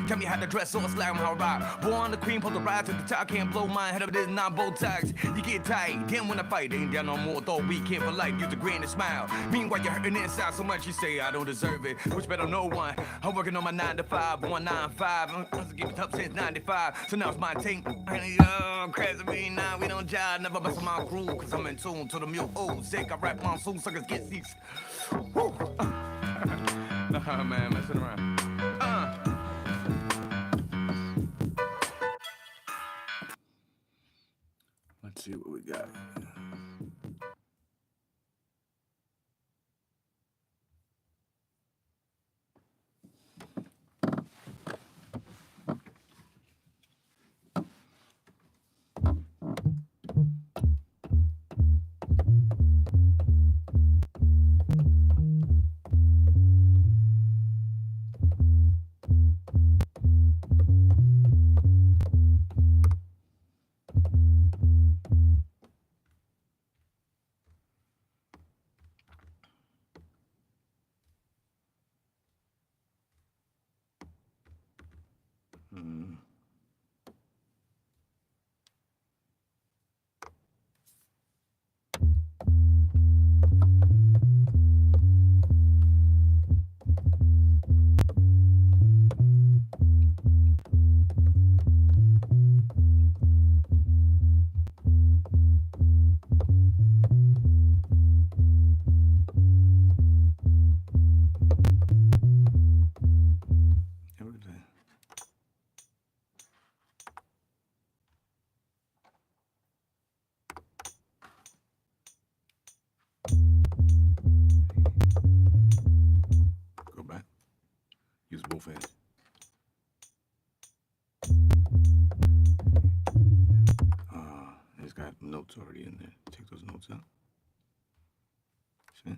Tell me how to dress or slam how I ride. Born the queen, pull the ride to the top. Can't blow my head up, this not bow ties. You get tight, then when I fight, ain't down no more. Though we can't for life, use a grin and smile. Meanwhile, you're hurting inside so much, you say I don't deserve it. Which better no one. I'm working on my 9 to 5, 195. I'm giving it up since 95. So now it's my team. Crazy me now, we don't jive. Never mess with my crew, cause I'm in tune to the mule. Oh, sick, I rap monsoon, suckers get seats. Woo. Nah, man, messing around. Let's see what we got. Go back. Use both hands. It's got notes already in there. Take those notes out. See?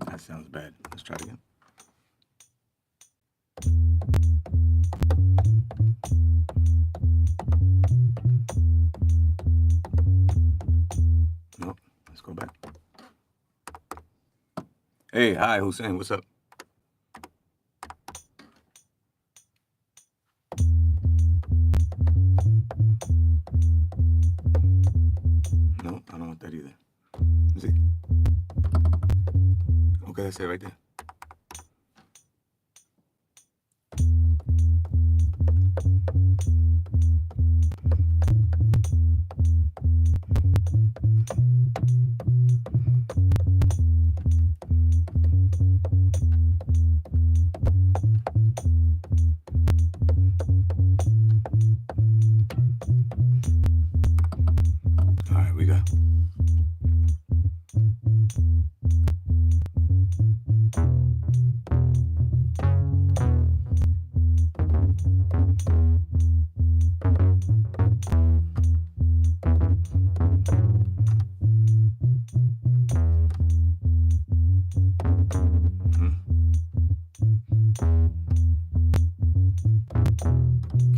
That sounds bad. Let's try it again. Nope. Let's go back. Hey, hi, Hussein. What's up? No, I don't want that either. Let's see. Okay, that's it right there. All right, we got.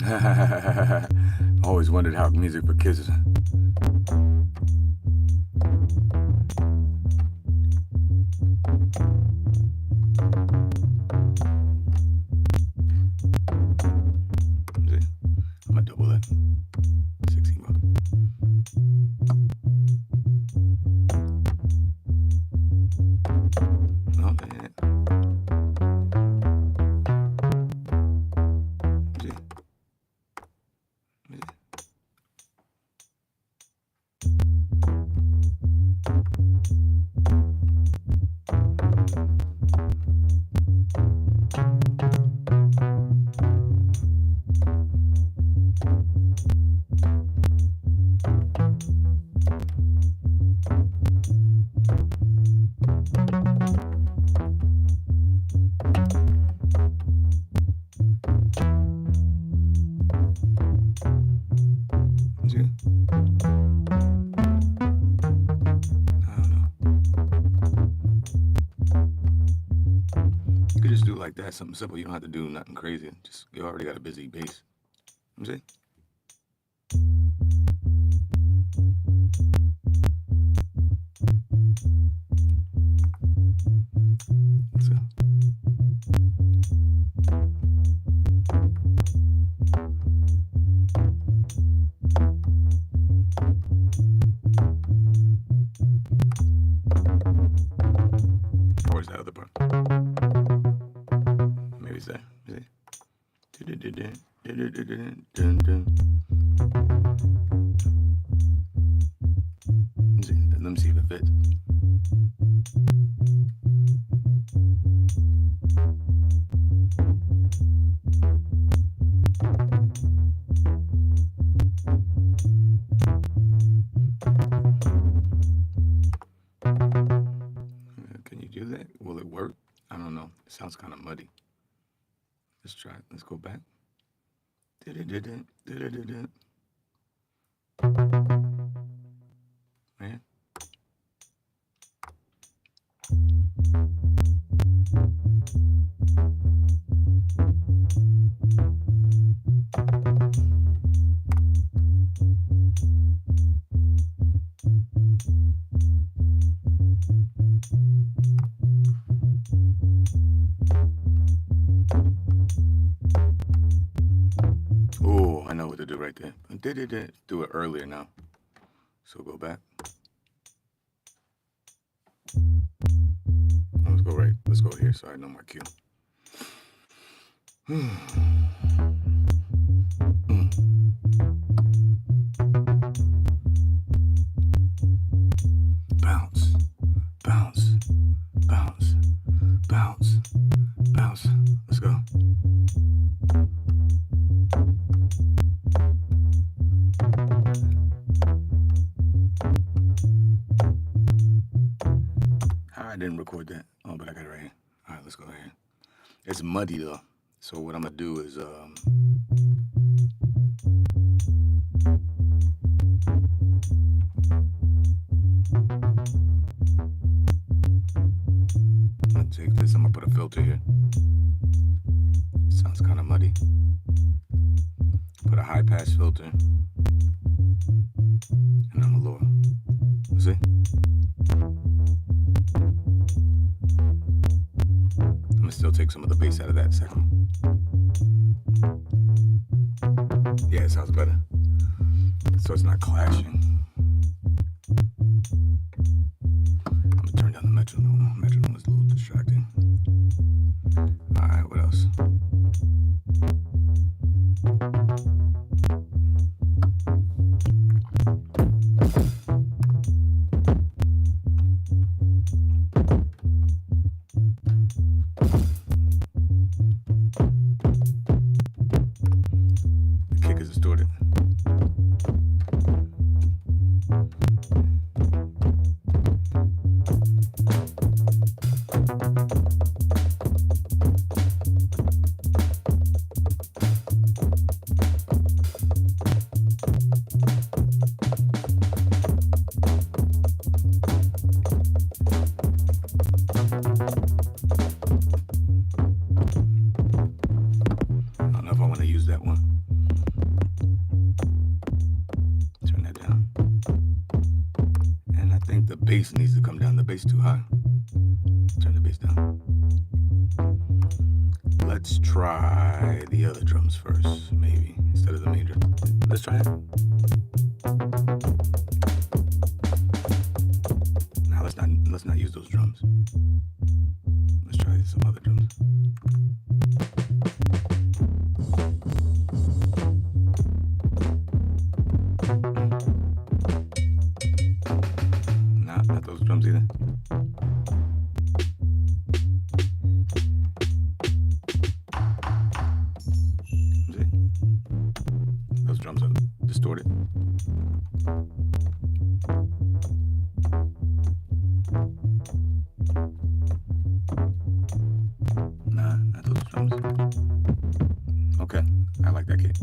I always wondered how music for kids is. I'm gonna double that. 16 bucks. No, that ain't it. like that, something simple. You don't have to do nothing crazy. Just you already got a busy bass. You see? So. Where's that other part? Maybe it's there. See? Let me see if it fits. Can you do that? Will it work? I don't know. It sounds kind of muddy. Let's try it. Let's go back. Man. Oh, I know what to do right there. Do it earlier now. So go back. Let's go right. Let's go here so I know my cue. Bounce, bounce, bounce, bounce, bounce. Let's go. I didn't record that. Oh, but I got it right here. All right, let's go ahead. It's muddy though. So what I'm gonna do is I'm gonna take this, I'm gonna put a filter here. Sounds kind of muddy. Put a high pass filter. And I'm gonna lower. See? I'm gonna still take some of the bass out of that second. Yeah, it sounds better. So it's not clashing. I'm gonna turn down the metronome. Metronome is a little distracting. Alright, what else? The kick is distorted. Bass needs to come down. The bass too high. Turn the bass down. Let's try the other drums first, maybe, instead of the main drum. Let's try it. Now let's not use those drums. Let's try some other drums. Not those drums either. See? Those drums are distorted. Nah, not those drums. Okay, I like that kick.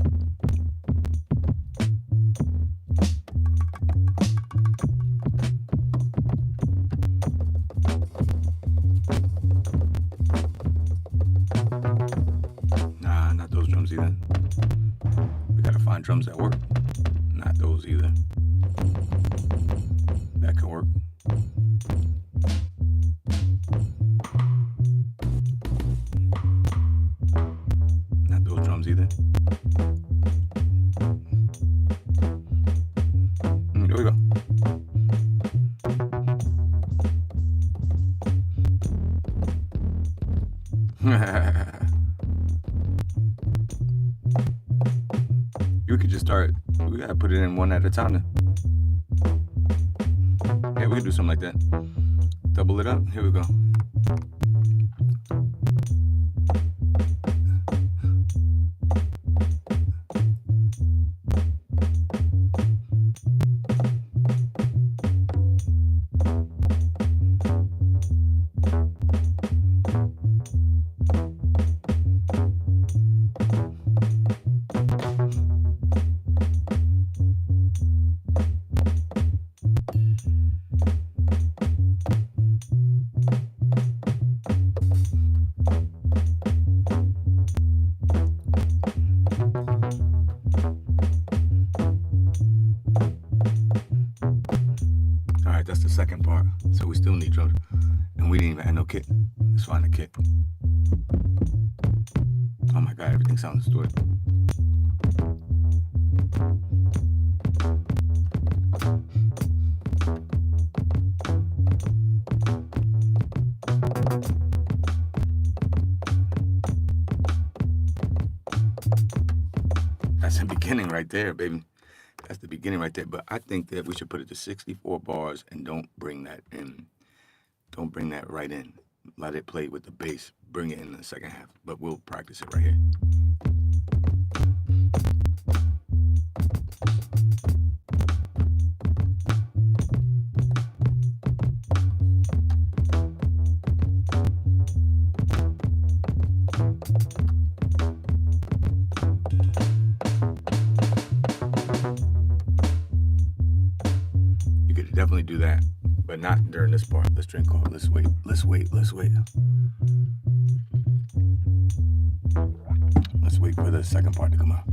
find drums that work. Not those either. That could work. Not those drums either. Here we go. You could just start. We gotta put it in one at a time then. Yeah, we can do something like that. Double it up. Here we go. That's the second part. So we still need drums. And we didn't even have no kit. Let's find a kit. Oh my God, everything sounds distorted. That's the beginning right there, baby. That's the beginning right there. But I think that we should put it to 64 bars and don't bring that in. Don't bring that right in. Let it play with the bass. Bring it in the second half. But we'll practice it right here. Definitely do that, but not during this part. Let's drink coffee. Let's wait. Let's wait. Let's wait. Let's wait for the second part to come out.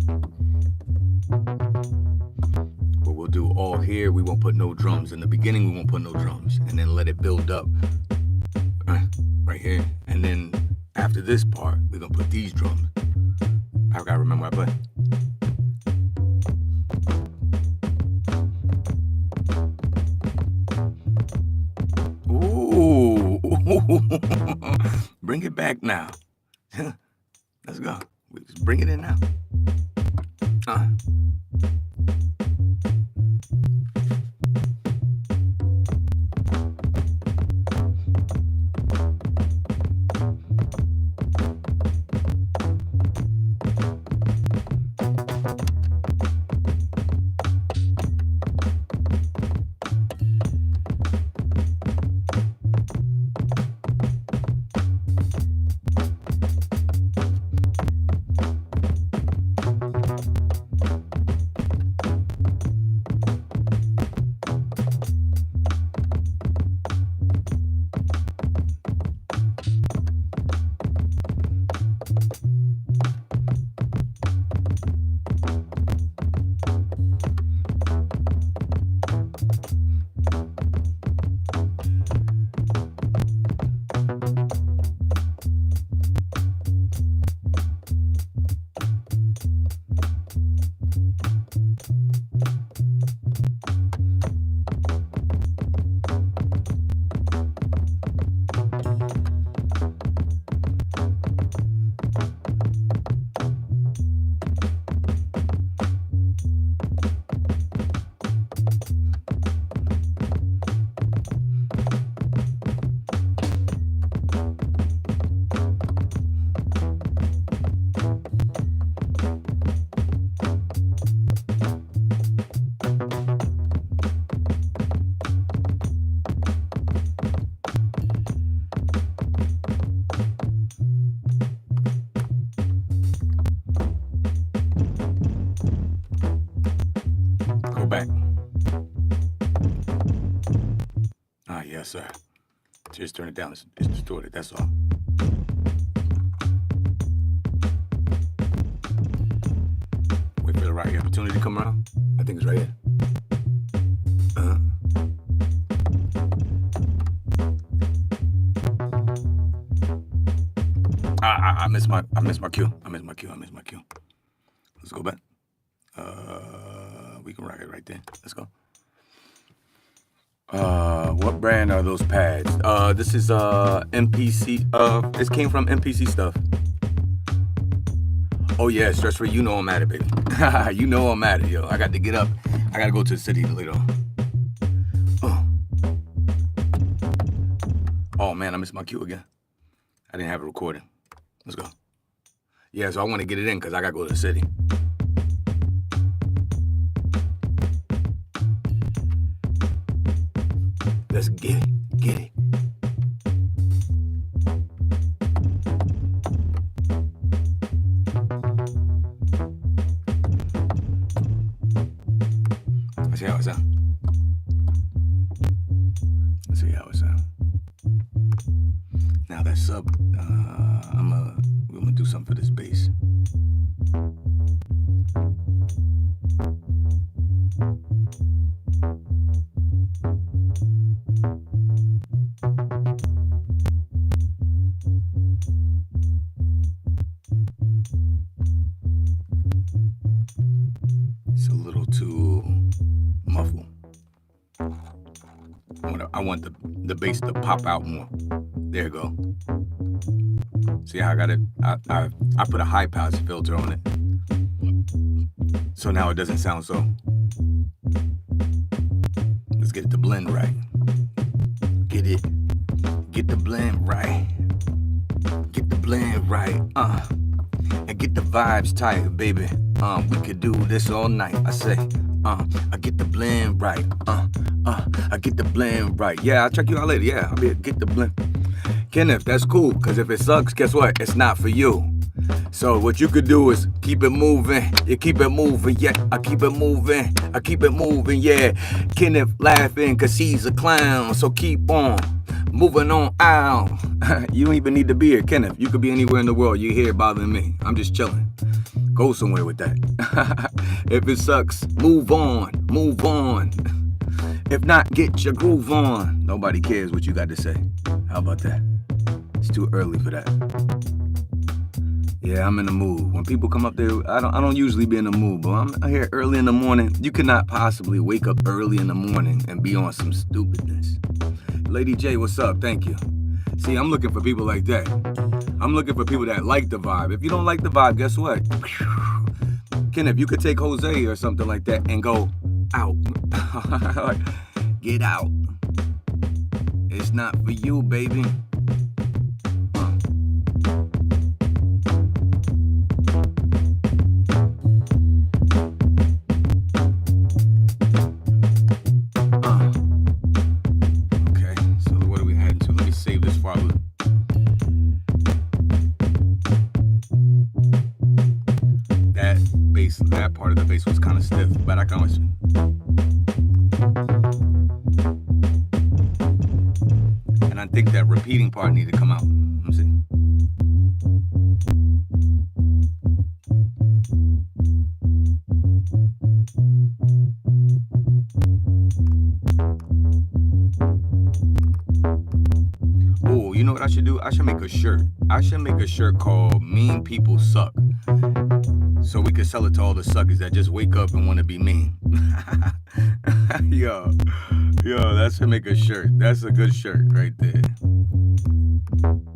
But we'll do all here. We won't put no drums. In the beginning, we won't put no drums. And then let it build up right here. And then after this part, we're going to put these drums. I got to remember what I put. Bring it back now. Let's go. Just bring it in now. Back. Yes, sir. Just turn it down. It's distorted. That's all. Wait for the right here. Opportunity come around. I think it's right here. I missed my cue. Let's go back. We can rock it right there. Let's go. What brand are those pads? This is MPC. This came from MPC stuff. Oh yeah, stress free. You know I'm at it, baby. You know I'm at it, yo. I got to get up. I gotta go to the city later on. Oh man, I missed my cue again. I didn't have it recording. Let's go. Yeah, so I want to get it in because I gotta go to the city. Let's get it. Let's see how it sounds. Now that sub, we're gonna do something for this bass. It's a little too muffled. I want the bass to pop out more. There you go. See how I got it? I put a high pass filter on it. So now it doesn't sound so. Let's get the blend right. Get the blend right. Get the blend right. And get the vibes tight, baby. We could do this all night. I say, I get the blend right. I get the blend right. Yeah, I'll check you out later. Yeah, I'll get the blend. Kenneth, that's cool, because if it sucks, guess what? It's not for you. So what you could do is keep it moving. You keep it moving, yeah. I keep it moving, yeah. Kenneth laughing because he's a clown. So keep on moving on out. You don't even need to be here, Kenneth. You could be anywhere in the world. You're here bothering me. I'm just chilling. Go somewhere with that. If it sucks, move on. If not, get your groove on. Nobody cares what you got to say. How about that? It's too early for that. Yeah, I'm in the mood. When people come up there, I don't usually be in the mood, but I'm here early in the morning. You could not possibly wake up early in the morning and be on some stupidness. Lady J, what's up? Thank you. See, I'm looking for people like that. I'm looking for people that like the vibe. If you don't like the vibe, guess what? Kenneth, you could take Jose or something like that and go out. Get out. It's not for you, baby. Okay, so what are we heading to? Let me save this file. That part of the bass was kind of stiff, but I can always. And I think that repeating part needed to come out. Let me see. Oh, you know what I should do? I should make a shirt. I should make a shirt called Mean People Suck. So we could sell it to all the suckers that just wake up and want to be mean. Yo, that should make a shirt. That's a good shirt right there.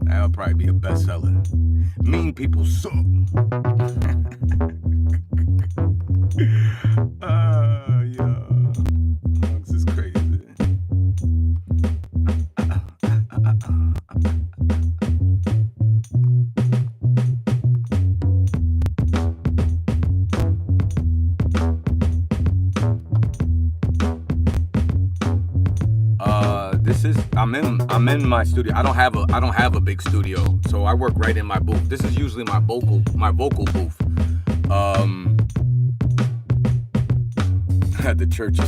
That'll probably be a bestseller. Mean people suck. This is crazy. I'm in my studio. I don't have a big studio, so I work right in my booth. This is usually my vocal booth. At the church.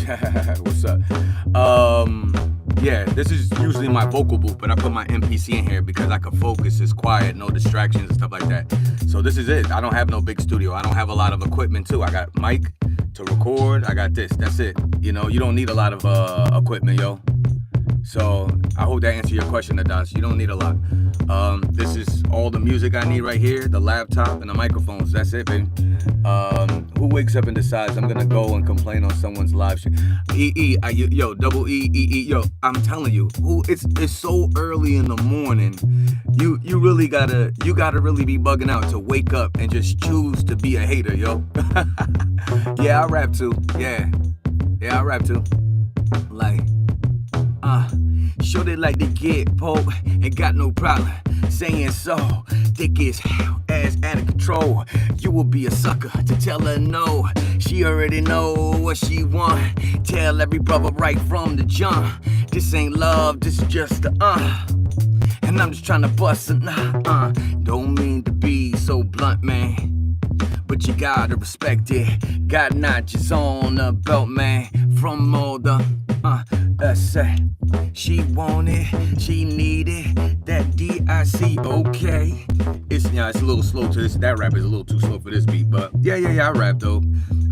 What's up? Yeah, this is usually my vocal booth, but I put my MPC in here because I can focus. It's quiet, no distractions and stuff like that. So this is it. I don't have no big studio. I don't have a lot of equipment too. I got mic to record. I got this. That's it. You know, you don't need a lot of equipment, yo. So I hope that answered your question, Adas. You don't need a lot. This is all the music I need right here, the laptop and the microphones. That's it, baby. Who wakes up and decides I'm gonna go and complain on someone's live shit? Yo, double E, yo. I'm telling you, it's so early in the morning. You really gotta really be bugging out to wake up and just choose to be a hater, yo. Yeah, I rap too. Yeah, I rap too. Like. Sure they like to get poked and got no problem saying so. Thick as hell, ass out of control. You will be a sucker to tell her no. She already know what she want. Tell every brother right from the jump. This ain't love, this is just and I'm just trying to bust a Don't mean to be so blunt, man, but you gotta respect it. Got notches on the belt, man, from all the she want it, she need it, that D-I-C, okay. It's a little slow to this, that rap is a little too slow for this beat, but yeah, I rap though.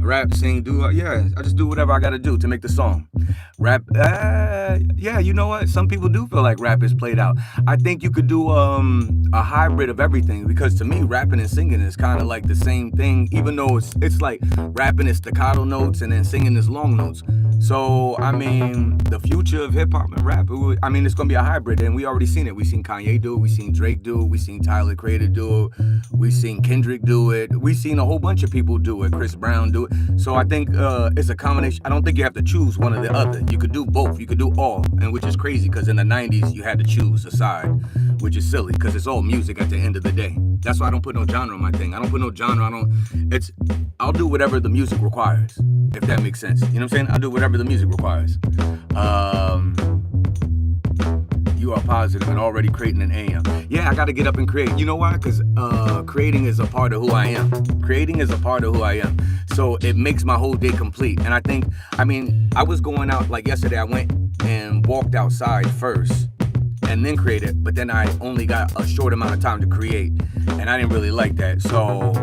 I rap, sing, I just do whatever I gotta do to make the song. Rap, yeah, you know what? Some people do feel like rap is played out. I think you could do a hybrid of everything, because to me, rapping and singing is kind of like the same thing, even though it's like rapping is staccato notes and then singing is long notes. So, I mean, the future of hip hop and rap, it's gonna be a hybrid, and we already seen it. We seen Kanye do it, we seen Drake do it, we seen Tyler Creator do it, we seen Kendrick do it, we seen a whole bunch of people do it, Chris Brown do it. So I think it's a combination. I don't think you have to choose one or the other. You could do both, you could do all, and which is crazy, because in the 90s you had to choose a side, which is silly, because it's all music at the end of the day. That's why I don't put no genre on my thing. I don't put no genre, I'll do whatever the music requires, if that makes sense. You know what I'm saying? I'll do whatever the music requires. You are positive and already creating an AM. Yeah, I gotta get up and create. You know why? Because creating is a part of who I am. Creating is a part of who I am. So it makes my whole day complete. And I was going out, like yesterday, I went and walked outside first and then created, but then I only got a short amount of time to create, and I didn't really like that. So,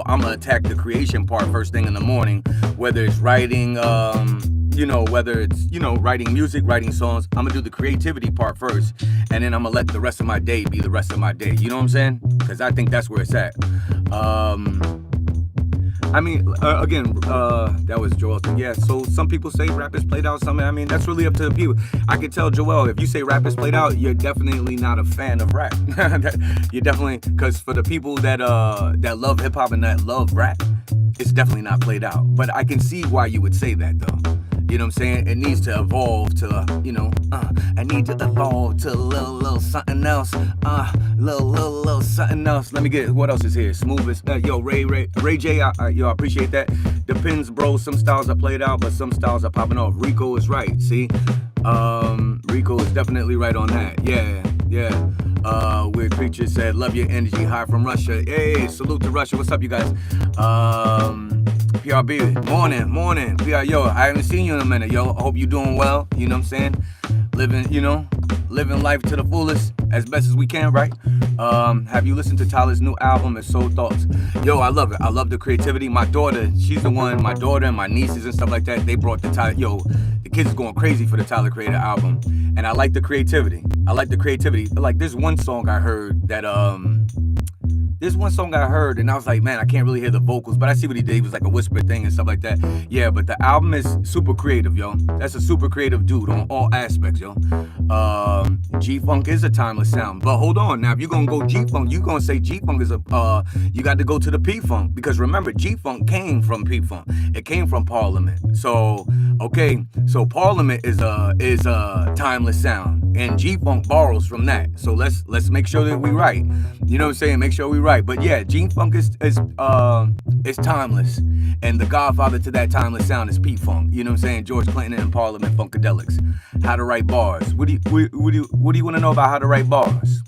I'm gonna attack the creation part first thing in the morning, whether it's writing, whether it's, writing music, writing songs. I'm gonna do the creativity part first, and then I'm gonna let the rest of my day be the rest of my day. You know what I'm saying? Because I think that's where it's at. That was Joel. Yeah, so some people say rap is played out. That's really up to the people. I could tell Joel, if you say rap is played out, you're definitely not a fan of rap. You're definitely, because for the people that love hip hop and that love rap, it's definitely not played out. But I can see why you would say that, though. You know what I'm saying? It needs to evolve to, I need to evolve to a little something else. Little something else. Let me get, what else is here? Smoothest. Yo, Ray J, I appreciate that. Depends, bro. Some styles are played out, but some styles are popping off. Rico is right, see? Rico is definitely right on that. Yeah. Weird Creature said, love your energy, high from Russia. Hey, salute to Russia. What's up, you guys? PRB, morning. PR, yo, I haven't seen you in a minute, yo. I hope you're doing well, you know what I'm saying? Living life to the fullest as best as we can, right? Have you listened to Tyler's new album, It's Soul Thoughts? Yo, I love it. I love the creativity. My daughter, she's the one, my daughter and my nieces and stuff like that, they brought the Tyler, the kids is going crazy for the Tyler Creator album. And I like the creativity. Like, there's one song I heard that, and I was like, man, I can't really hear the vocals, but I see what he did. He was like a whisper thing and stuff like that. Yeah, but the album is super creative, yo. That's a super creative dude on all aspects, yo. G-Funk is a timeless sound. But hold on, now, if you're gonna go G-Funk, you're gonna say G-Funk is you got to go to the P-Funk. Because remember, G-Funk came from P-Funk. It came from Parliament. So, okay, so Parliament is a timeless sound. And G-Funk borrows from that. So let's make sure that we right. You know what I'm saying? Make sure we right. But yeah, G-Funk is timeless. And the godfather to that timeless sound is P-Funk. You know what I'm saying? George Clinton and Parliament Funkadelics. How to write bars. What do you want to know about how to write bars?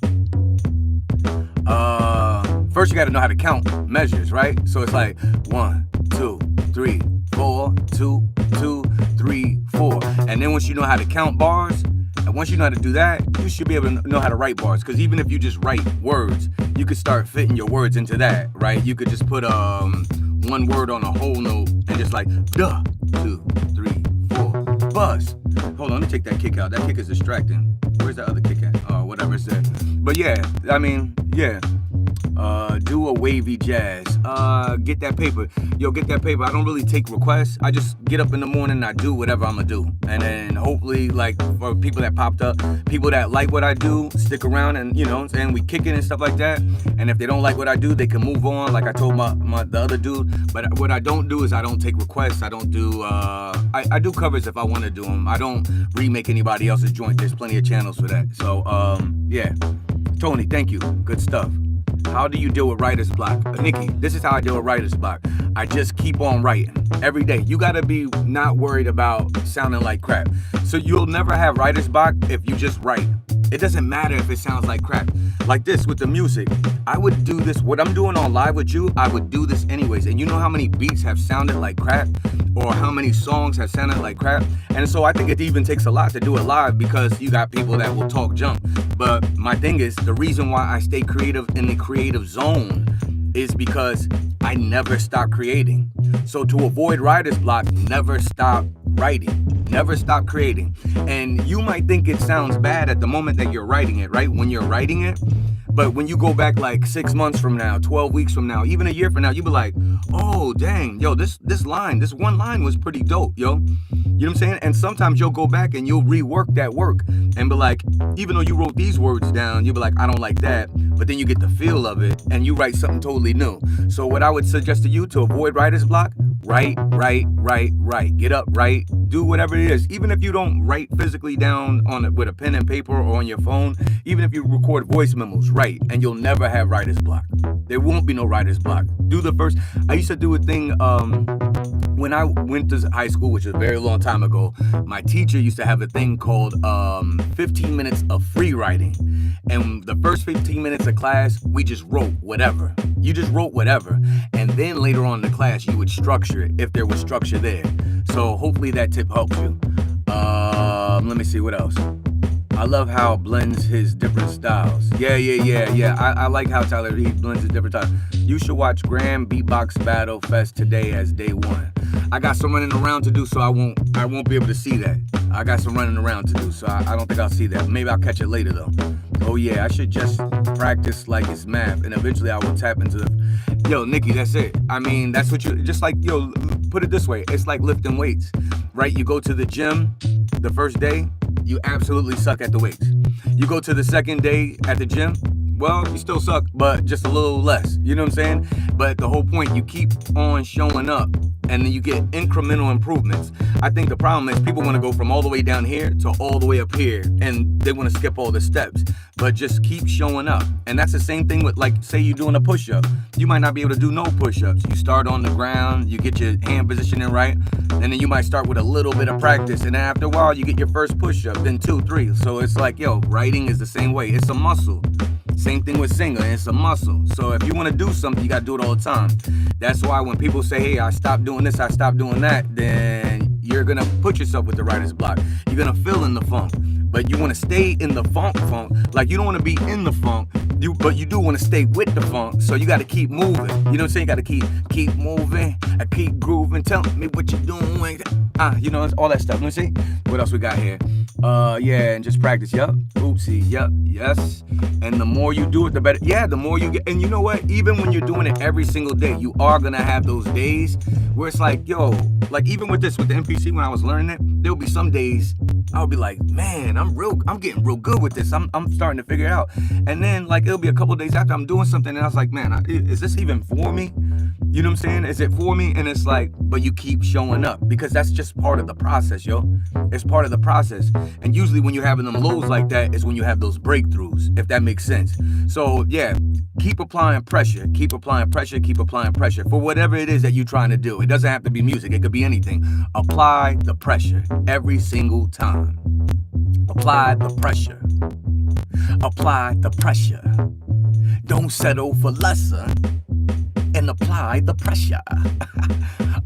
First you got to know how to count measures, right? So it's like 1, 2, 3, 4, 2, 2, 3, 4. And then once you know how to count bars, And once you know how to do that, you should be able to know how to write bars. Because even if you just write words, you could start fitting your words into that, right? You could just put one word on a whole note and just like, duh, 2, 3, 4, buzz. Hold on, let me take that kick out. That kick is distracting. Where's that other kick at? Oh, whatever it's there. But yeah, I mean, yeah. Do a wavy jazz. Get that paper. Yo, get that paper. I don't really take requests. I just get up in the morning and I do whatever I'm gonna do. And then hopefully, like, for people that popped up, people that like what I do, stick around and, you know, and we kick it and stuff like that. And if they don't like what I do, they can move on, like I told the other dude. But what I don't do is I don't take requests. I don't do, I do covers if I want to do them. I don't remake anybody else's joint. There's plenty of channels for that. So, yeah. Tony, thank you. Good stuff. How do you deal with writer's block? Nikki, this is how I deal with writer's block. I just keep on writing every day. You gotta be not worried about sounding like crap. So you'll never have writer's block if you just write. It doesn't matter if it sounds like crap. Like this with the music, I would do this, what I'm doing on Live with You, I would do this anyways. And you know how many beats have sounded like crap? Or how many songs have sounded like crap? And so I think it even takes a lot to do it live because you got people that will talk junk. But my thing is, the reason why I stay creative in the creative zone is because I never stop creating. So to avoid writer's block, never stop writing. Never stop creating. And you might think it sounds bad at the moment that you're writing it, right? When you're writing it. But when you go back like 6 months from now, 12 weeks from now, even a year from now, you'll be like, oh, dang, yo, this one line was pretty dope, yo. You know what I'm saying? And sometimes you'll go back and you'll rework that work and be like, even though you wrote these words down, you'll be like, I don't like that. But then you get the feel of it and you write something totally new. So what I would suggest to you to avoid writer's block, write. Get up, write, do whatever it is. Even if you don't write physically down on it with a pen and paper or on your phone, even if you record voice memos, write, and you'll never have writer's block. There won't be no writer's block. I used to do a thing when I went to high school, which was a very long time ago. My teacher used to have a thing called 15 minutes of free writing. And the first 15 minutes of class, we just wrote whatever. You just wrote whatever. And then later on in the class, you would structure it if there was structure there. So hopefully that tip helps you. Let me see what else. I love how it blends his different styles. Yeah. I like how Tyler, he blends his different styles. You should watch Grand Beatbox Battle Fest today as day one. I got some running around to do, so I won't be able to see that. I got some running around to do, so I don't think I'll see that. Maybe I'll catch it later though. Oh yeah, I should just practice like it's math, and eventually I will tap into the... Yo, Nikki, that's it. I mean, that's what you... Just like, yo, put it this way. It's like lifting weights, right? You go to the gym the first day, you absolutely suck at the weights. You go to the second day at the gym, well, you still suck, but just a little less. You know what I'm saying? But the whole point, you keep on showing up, and then you get incremental improvements. I think the problem is people want to go from all the way down here to all the way up here, and they want to skip all the steps. But just keep showing up. And that's the same thing with, like, say you're doing a push-up. You might not be able to do no push-ups. You start on the ground, you get your hand positioning right, and then you might start with a little bit of practice, and then after a while, you get your first push-up, then 2, 3. So it's like, yo, writing is the same way. It's a muscle. Same thing with singing, it's a muscle. So if you want to do something, you got to do it all the time. That's why when people say, hey, I stopped doing this, I stopped doing that, then you're going to put yourself with the writer's block. You're going to feel in the funk. But you want to stay in the funk. Like, you don't want to be in the funk, but you do want to stay with the funk. So you got to keep moving. You know what I'm saying? You got to keep moving, keep grooving. Tell me what you're doing. You know, all that stuff. Let me see. What else we got here? Yeah, and just practice. Yup. Oopsie. Yup. Yes. And the more you do it, the better. Yeah, the more you get. And you know what? Even when you're doing it every single day, you are going to have those days where it's like, yo, like even with the MPC, when I was learning it, there'll be some days I'll be like, man, I'm getting real good with this. I'm starting to figure it out. And then like it'll be a couple days after I'm doing something and I was like, man, is this even for me? You know what I'm saying? Is it for me? And it's like, but you keep showing up because that's just part of the process, yo. It's part of the process. And usually when you're having them lows like that is when you have those breakthroughs, if that makes sense. So yeah, keep applying pressure, keep applying pressure, keep applying pressure for whatever it is that you're trying to do. It doesn't have to be music. It could be anything. Apply the pressure every single time. Apply the pressure. Apply the pressure. Don't settle for lesser. And apply the pressure.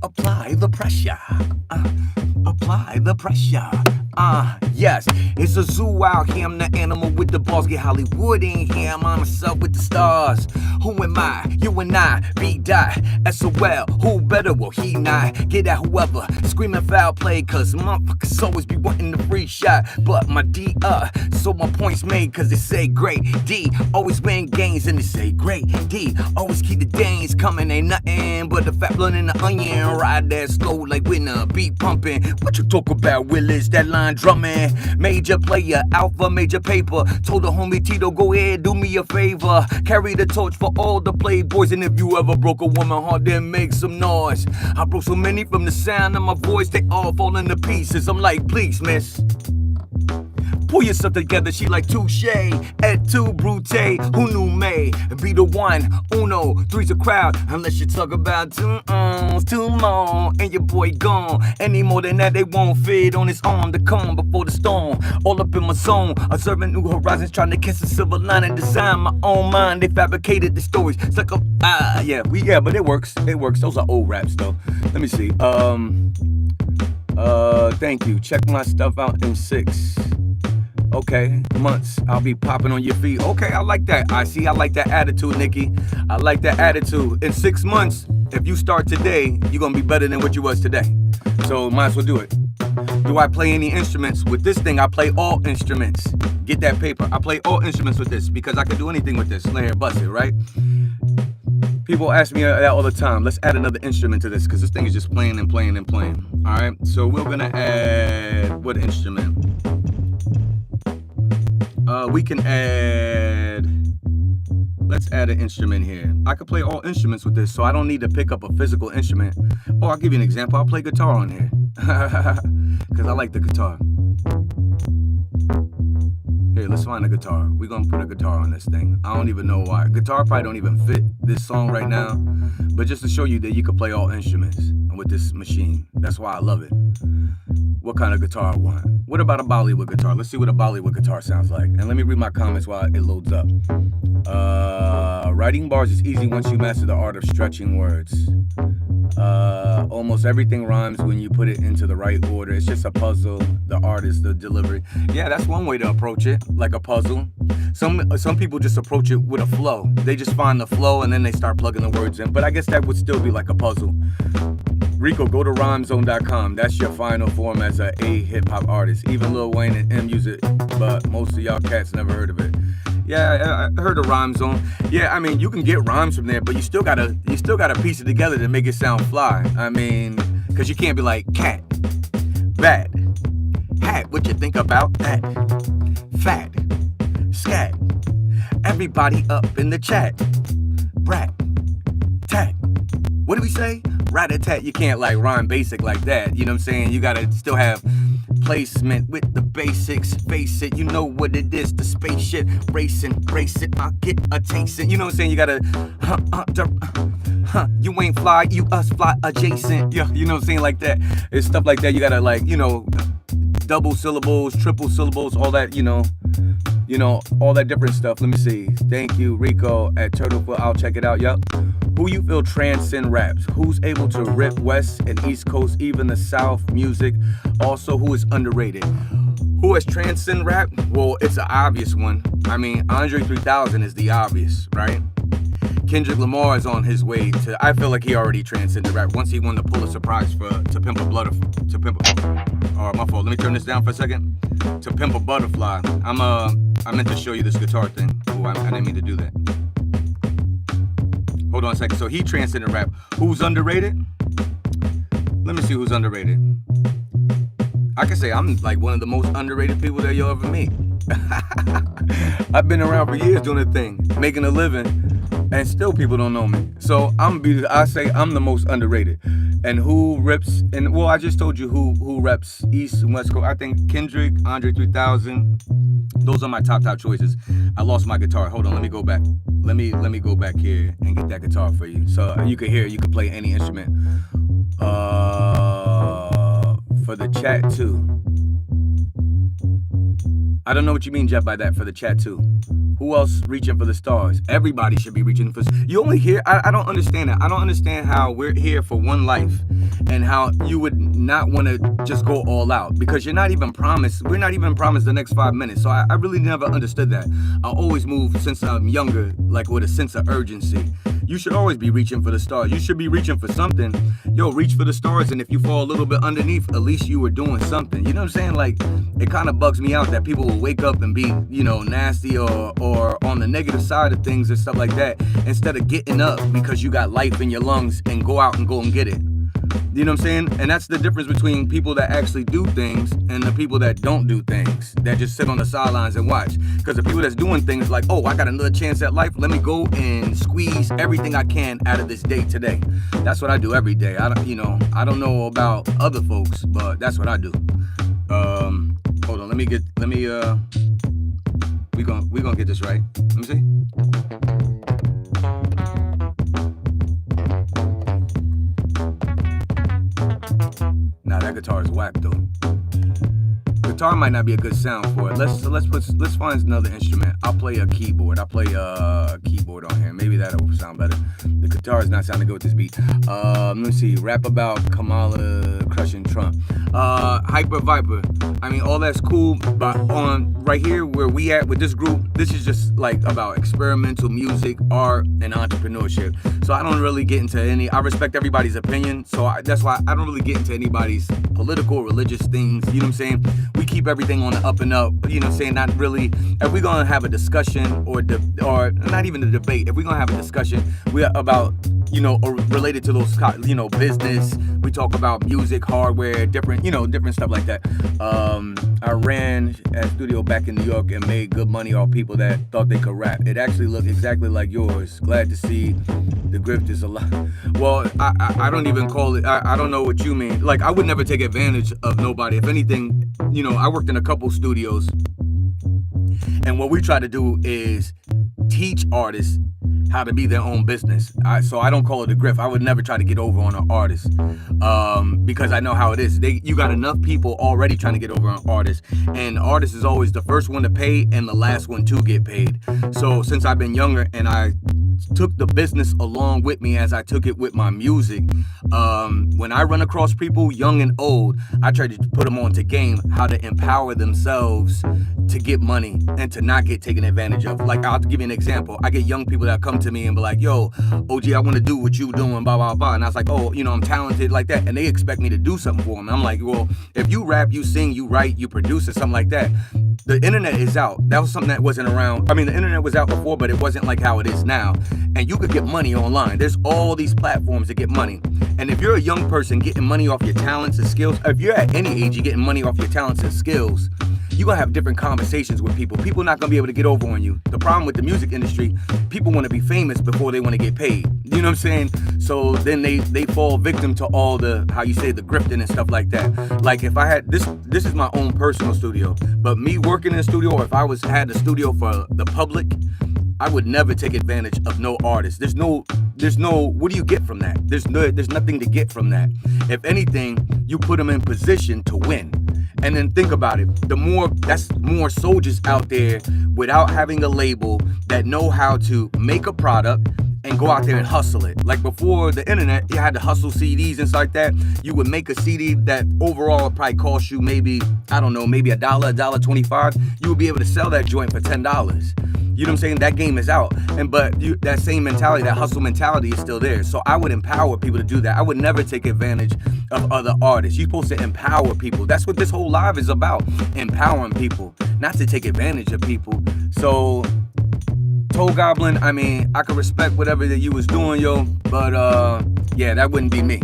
Apply the pressure. Apply the pressure. Yes, it's a zoo out here. I'm the animal with the balls. Get Hollywood in here. I'm on myself with the stars. Who am I? You and I. B-Dot. S-O-L. Who better? Well, he not. Get at whoever. Screaming foul play. Cause motherfuckers always be wanting the free shot. But my D, so my points made. Cause they say great D. Always win games. And they say great D. Always keep the Danes coming. Ain't nothing but the fat blood in the onion. Ride that slow like when the beat pumping. What you talk about, Willis? That line drumming. Major player, alpha, major paper. Told the homie Tito, go ahead, do me a favor. Carry the torch for all the playboys. And if you ever broke a woman heart, then make some noise. I broke so many from the sound of my voice, they all fall into pieces. I'm like, please, miss, pull yourself together. She like touche, et tu brute. Who knew May? Be the one, uno, three's a crowd. Unless you talk about two more, and your boy gone. Any more than that, they won't fit on his arm. The calm before the storm. All up in my zone, observing new horizons, trying to catch the silver lining. Design my own mind. They fabricated the stories. It's like but it works. It works. Those are old raps though. Let me see. Thank you. Check my stuff out in 6. Okay, months, I'll be popping on your feet. Okay, I like that. I like that attitude, Nikki. I like that attitude. In 6 months, if you start today, you're gonna be better than what you was today. So might as well do it. Do I play any instruments? With this thing, I play all instruments. Get that paper. I play all instruments with this because I can do anything with this. Snare, bust it, right? People ask me that all the time. Let's add another instrument to this because this thing is just playing and playing and playing. All right, so we're gonna add what instrument? We can add, let's add an instrument here. I could play all instruments with this, so I don't need to pick up a physical instrument. Oh, I'll give you an example. I'll play guitar on here because I like the guitar. Here, let's find a guitar. We're gonna put a guitar on this thing. I don't even know why. Guitar probably don't even fit this song right now, but just to show you that you can play all instruments with this machine. That's why I love it. What kind of guitar I want? What about a Bollywood guitar? Let's see what a Bollywood guitar sounds like. And let me read my comments while it loads up. Writing bars is easy once you master the art of stretching words. Almost everything rhymes when you put it into the right order. It's just a puzzle. The art is the delivery. Yeah, that's one way to approach it, like a puzzle. Some people just approach it with a flow. They just find the flow and then they start plugging the words in. But I guess that would still be like a puzzle. Rico, go to rhymezone.com. That's your final form as a hip-hop artist. Even Lil Wayne and M use it, but most of y'all cats never heard of it. Yeah, I heard of Rhyme Zone. Yeah, I mean, you can get rhymes from there, but you still gotta piece it together to make it sound fly. I mean, cause you can't be like cat, bat, hat. What you think about that? Fat, scat. Everybody up in the chat. Brat, tat. What do we say? Rat-a-tat. You can't like rhyme basic like that. You know what I'm saying? You gotta still have placement with the basics. Face it, you know what it is. The spaceship racing, race it. I'll get a taste it. You know what I'm saying? You gotta, you ain't fly, you us fly adjacent. Yeah, you know what I'm saying? Like that. It's stuff like that. You gotta like, you know, double syllables, triple syllables, all that, you know, all that different stuff. Let me see. Thank you, Rico at Turtlefoot. I'll check it out. Yup. Who you feel transcend raps? Who's able to rip West and East Coast, even the South music? Also, who is underrated? Who has transcend rap? Well, it's an obvious one. I mean, Andre 3000 is the obvious, right? Kendrick Lamar is on his way to. I feel like he already transcended rap once he won the Pulitzer Prize To Pimp a Butterfly. Oh, my fault. Let me turn this down for a second. To Pimp a Butterfly. I meant to show you this guitar thing. Oh, I didn't mean to do that. Hold on a second. So he transcended rap. Who's underrated? Let me see who's underrated. I can say I'm like one of the most underrated people that you'll ever meet. I've been around for years doing a thing, making a living, and still people don't know me. So I say I'm the most underrated. And who rips? And well, I just told you who reps East and West Coast. I think Kendrick, Andre 3000. Those are my top choices. I lost my guitar. Hold on, let me go back. Let me go back here and get that guitar for you, so you can hear. You can play any instrument. For the chat too. I don't know what you mean, Jeff, by that for the chat too. Who else reaching for the stars? Everybody should be reaching for. You only hear. I don't understand that. I don't understand how we're here for one life, and how you would not want to just go all out because you're not even promised. We're not even promised the next 5 minutes. So I really never understood that. I always move since I'm younger, like with a sense of urgency. You should always be reaching for the stars. You should be reaching for something. Yo, reach for the stars, and if you fall a little bit underneath, at least you were doing something. You know what I'm saying? Like, it kind of bugs me out that people will wake up and be, you know, nasty or on the negative side of things and stuff like that, instead of getting up because you got life in your lungs and go out and go and get it. You know what I'm saying? And that's the difference between people that actually do things and the people that don't do things, that just sit on the sidelines and watch. Because the people that's doing things like, oh, I got another chance at life, let me go and squeeze everything I can out of this day today. That's what I do every day. I don't know about other folks, but that's what I do. Hold on, we gonna get this right. Let me see. Nah, that guitar is whack though. Guitar might not be a good sound for it. Let's find another instrument. I'll play a keyboard. I'll play a keyboard on here. Maybe that'll sound better. The guitar is not sounding good with this beat. Let me see. Rap about Kamala crushing Trump. Hyper Viper. I mean, all that's cool, but on right here where we at with this group, this is just like about experimental music, art, and entrepreneurship. So I don't really get into any. I respect everybody's opinion, so that's why I don't really get into anybody's political, religious things. You know what I'm saying? We keep everything on the up and up. You know what I'm saying? Not really. If we're gonna have a discussion or not even a debate, if we're gonna have a discussion, we are about, you know, or related to those, you know, business. We talk about music, hardware, different stuff like that. I ran a studio back in New York and made good money off people that thought they could rap. It actually looked exactly like yours. Glad to see the grift is a lot. Well, I don't even call it. I don't know what you mean. Like, I would never take advantage of nobody. If anything, you know, I worked in a couple studios, and what we try to do is teach artists how to be their own business. So I don't call it a grift. I would never try to get over on an artist, because I know how it is. You got enough people already trying to get over on artists, and artist is always the first one to pay and the last one to get paid. So since I've been younger and I took the business along with me as I took it with my music, when I run across people young and old, I try to put them onto game how to empower themselves to get money and to not get taken advantage of. Like, I'll give you an example. I get young people that come to me and be like, yo, OG, I want to do what you doing, blah, blah, blah. And I was like, oh, you know, I'm talented like that. And they expect me to do something for them. I'm like, well, if you rap, you sing, you write, you produce, or something like that, the internet is out. That was something that wasn't around. I mean, the internet was out before, but it wasn't like how it is now. And you could get money online. There's all these platforms to get money. And if you're a young person getting money off your talents and skills, if you're at any age, you're getting money off your talents and skills, you're going to have different conversations with people. People are not going to be able to get over on you. The problem with the music industry, people want to be famous before they want to get paid. You know what I'm saying? So then they fall victim to all the, how you say, the grifting and stuff like that. Like, if I had, this is my own personal studio, but me working in a studio, or if I had a studio for the public, I would never take advantage of no artist. There's no, what do you get from that? There's nothing to get from that. If anything, you put them in position to win. And then think about it. That's more soldiers out there without having a label that know how to make a product and go out there and hustle it. Like, before the internet, you had to hustle CDs and stuff like that. You would make a CD that overall would probably cost you maybe, I don't know, maybe $1.25. You would be able to sell that joint for $10. You know what I'm saying? That game is out. But that same mentality, that hustle mentality is still there. So I would empower people to do that. I would never take advantage of other artists. You're supposed to empower people. That's what this whole live is about. Empowering people, not to take advantage of people. So, Toe Goblin, I mean, I can respect whatever that you was doing, yo. But, yeah, that wouldn't be me.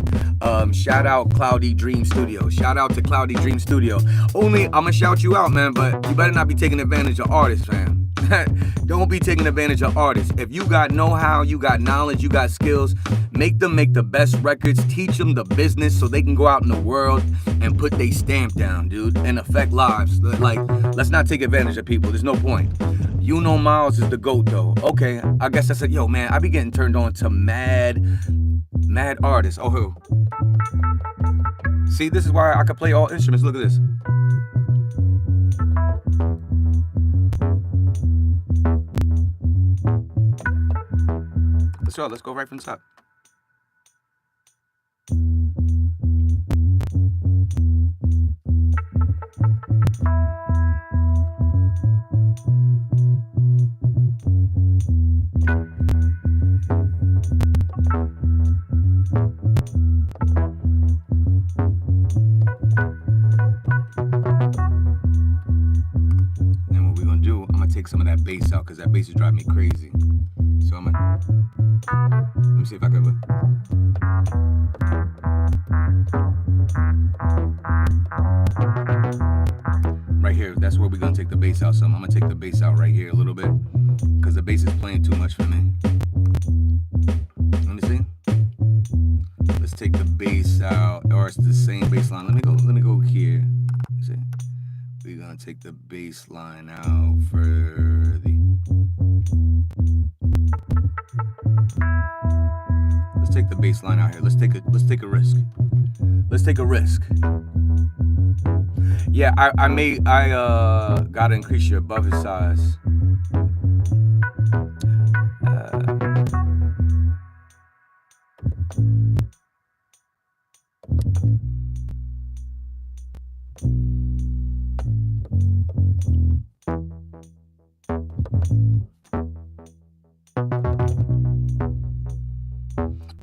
Shout out Cloudy Dream Studio. Shout out to Cloudy Dream Studio. Only, I'm gonna shout you out, man, but you better not be taking advantage of artists, fam. Don't be taking advantage of artists. If you got know-how, you got knowledge, you got skills, make them make the best records, teach them the business so they can go out in the world and put their stamp down, dude, and affect lives. Like, let's not take advantage of people. There's no point. You know Miles is the GOAT, though. Okay, I guess I said, yo, man, I be getting turned on to mad artists. Oh, who? See, this is why I could play all instruments. Look at this. Let's go right from the top. And what we're gonna do, I'm gonna take some of that bass out because that bass is driving me crazy. So I'm gonna, let me see if I can. Right here, that's where we're gonna take the bass out. So I'm gonna take the bass out right here a little bit because the bass is playing too much for me. Let me see. Let's take the bass out, or it's the same bass line. Let me go here. Let's see. We're gonna take the bass line out for the. Let's take the bass line out here. Let's take a risk. Let's take a risk. Yeah, I gotta increase your buffer size.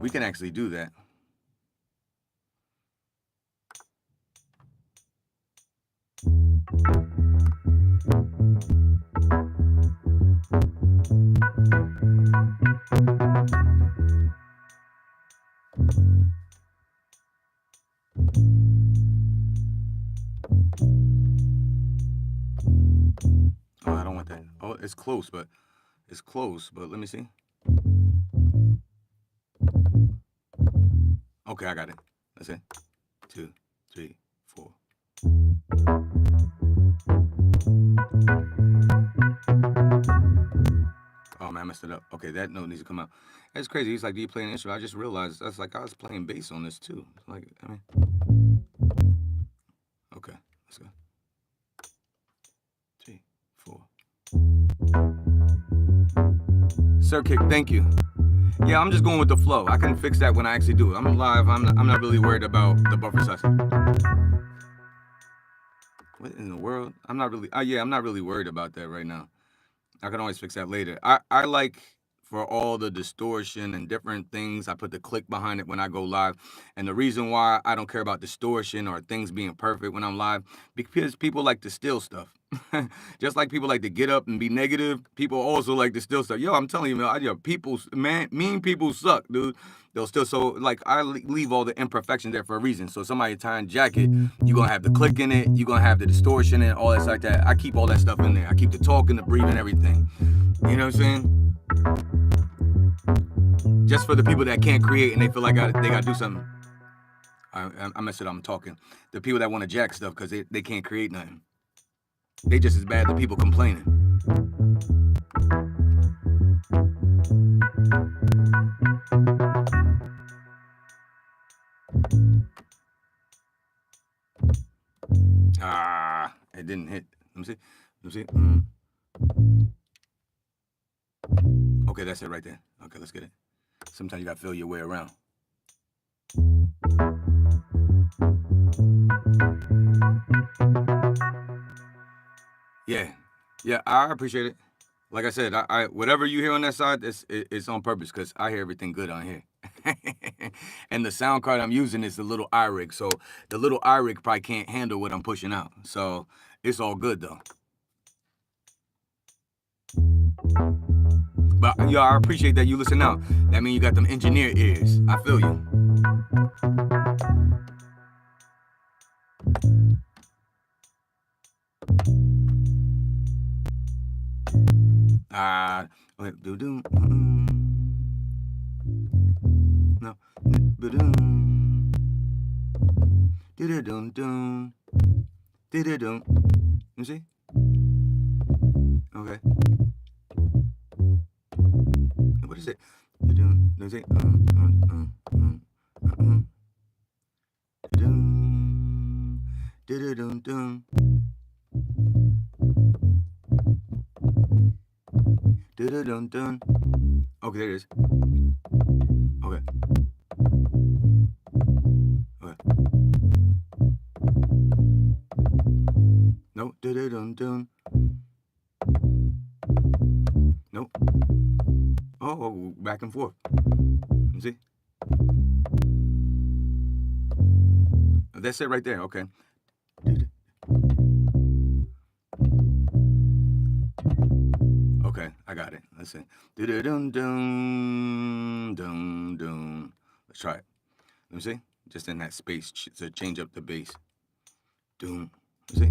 We can actually do that. Oh, I don't want that. Oh, it's close, but let me see. Okay, I got it. That's it. 2, 3, 4. Oh man, I messed it up. Okay, that note needs to come out. That's crazy. He's like, do you play an instrument? I just realized that's like I was playing bass on this too. Like, I mean, okay, let's go. 3, 4. Sir Kick, thank you. Yeah, I'm just going with the flow. I can fix that when I actually do it. I'm live. I'm not really worried about the buffer size. What in the world? I'm not really worried about that right now. I can always fix that later. I like for all the distortion and different things, I put the click behind it when I go live. And the reason why I don't care about distortion or things being perfect when I'm live, because people like to steal stuff. Just like people like to get up and be negative, people also like to steal stuff. Yo, I'm telling you, man, mean people suck, dude. They'll still, so like I leave all the imperfections there for a reason. So somebody tying jacket, you're gonna have the click in it, you're gonna have the distortion and all that like that. I keep all that stuff in there. I keep the talking, the breathing, everything. You know what I'm saying? Just for the people that can't create and they feel like they gotta do something. I messed it up, I'm talking. The people that want to jack stuff because they can't create nothing. They just as bad as the people complaining. It didn't hit. Let me see. Okay, that's it right there. Okay, let's get it. Sometimes you gotta feel your way around. Yeah, I appreciate it. Like I said, I whatever you hear on that side, it's on purpose because I hear everything good on here. And the sound card I'm using is the little iRig, so the little iRig probably can't handle what I'm pushing out. So it's all good though. But yo, I appreciate that you listen out. That means you got them engineer ears. I feel you. Do no, do. You see? Okay. What is it? You see? Okay, there it is. Okay. Okay. No. Dun. Nope. Oh, back and forth. You see? That's it right there. Okay. Okay, I got it. Let's see. Dun. Let's try it. Let me see. Just in that space to change up the bass. Doom. You see?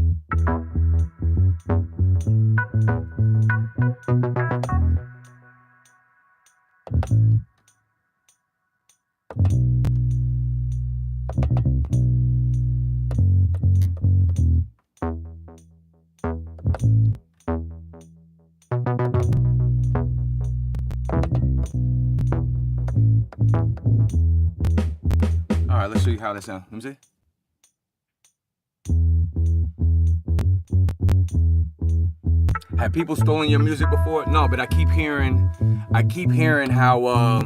All right, let's show you how that sounds. Let me see. Have people stolen your music before? No, but I keep hearing how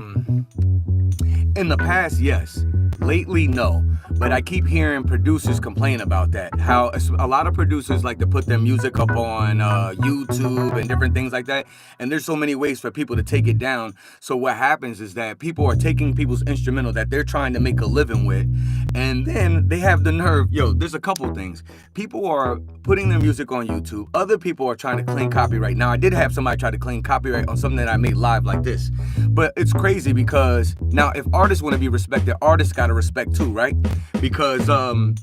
in the past, yes. Lately, no. But I keep hearing producers complain about that. How a lot of producers like to put their music up on YouTube and different things like that. And there's so many ways for people to take it down. So what happens is that people are taking people's instrumental that they're trying to make a living with. And then they have the nerve. Yo, there's a couple things. People are putting their music on YouTube. Other people are trying to claim copyright. Now, I did have somebody try to claim copyright on something that I made live like this. But it's crazy because now if artists want to be respected, artists got to respect too, right? Because some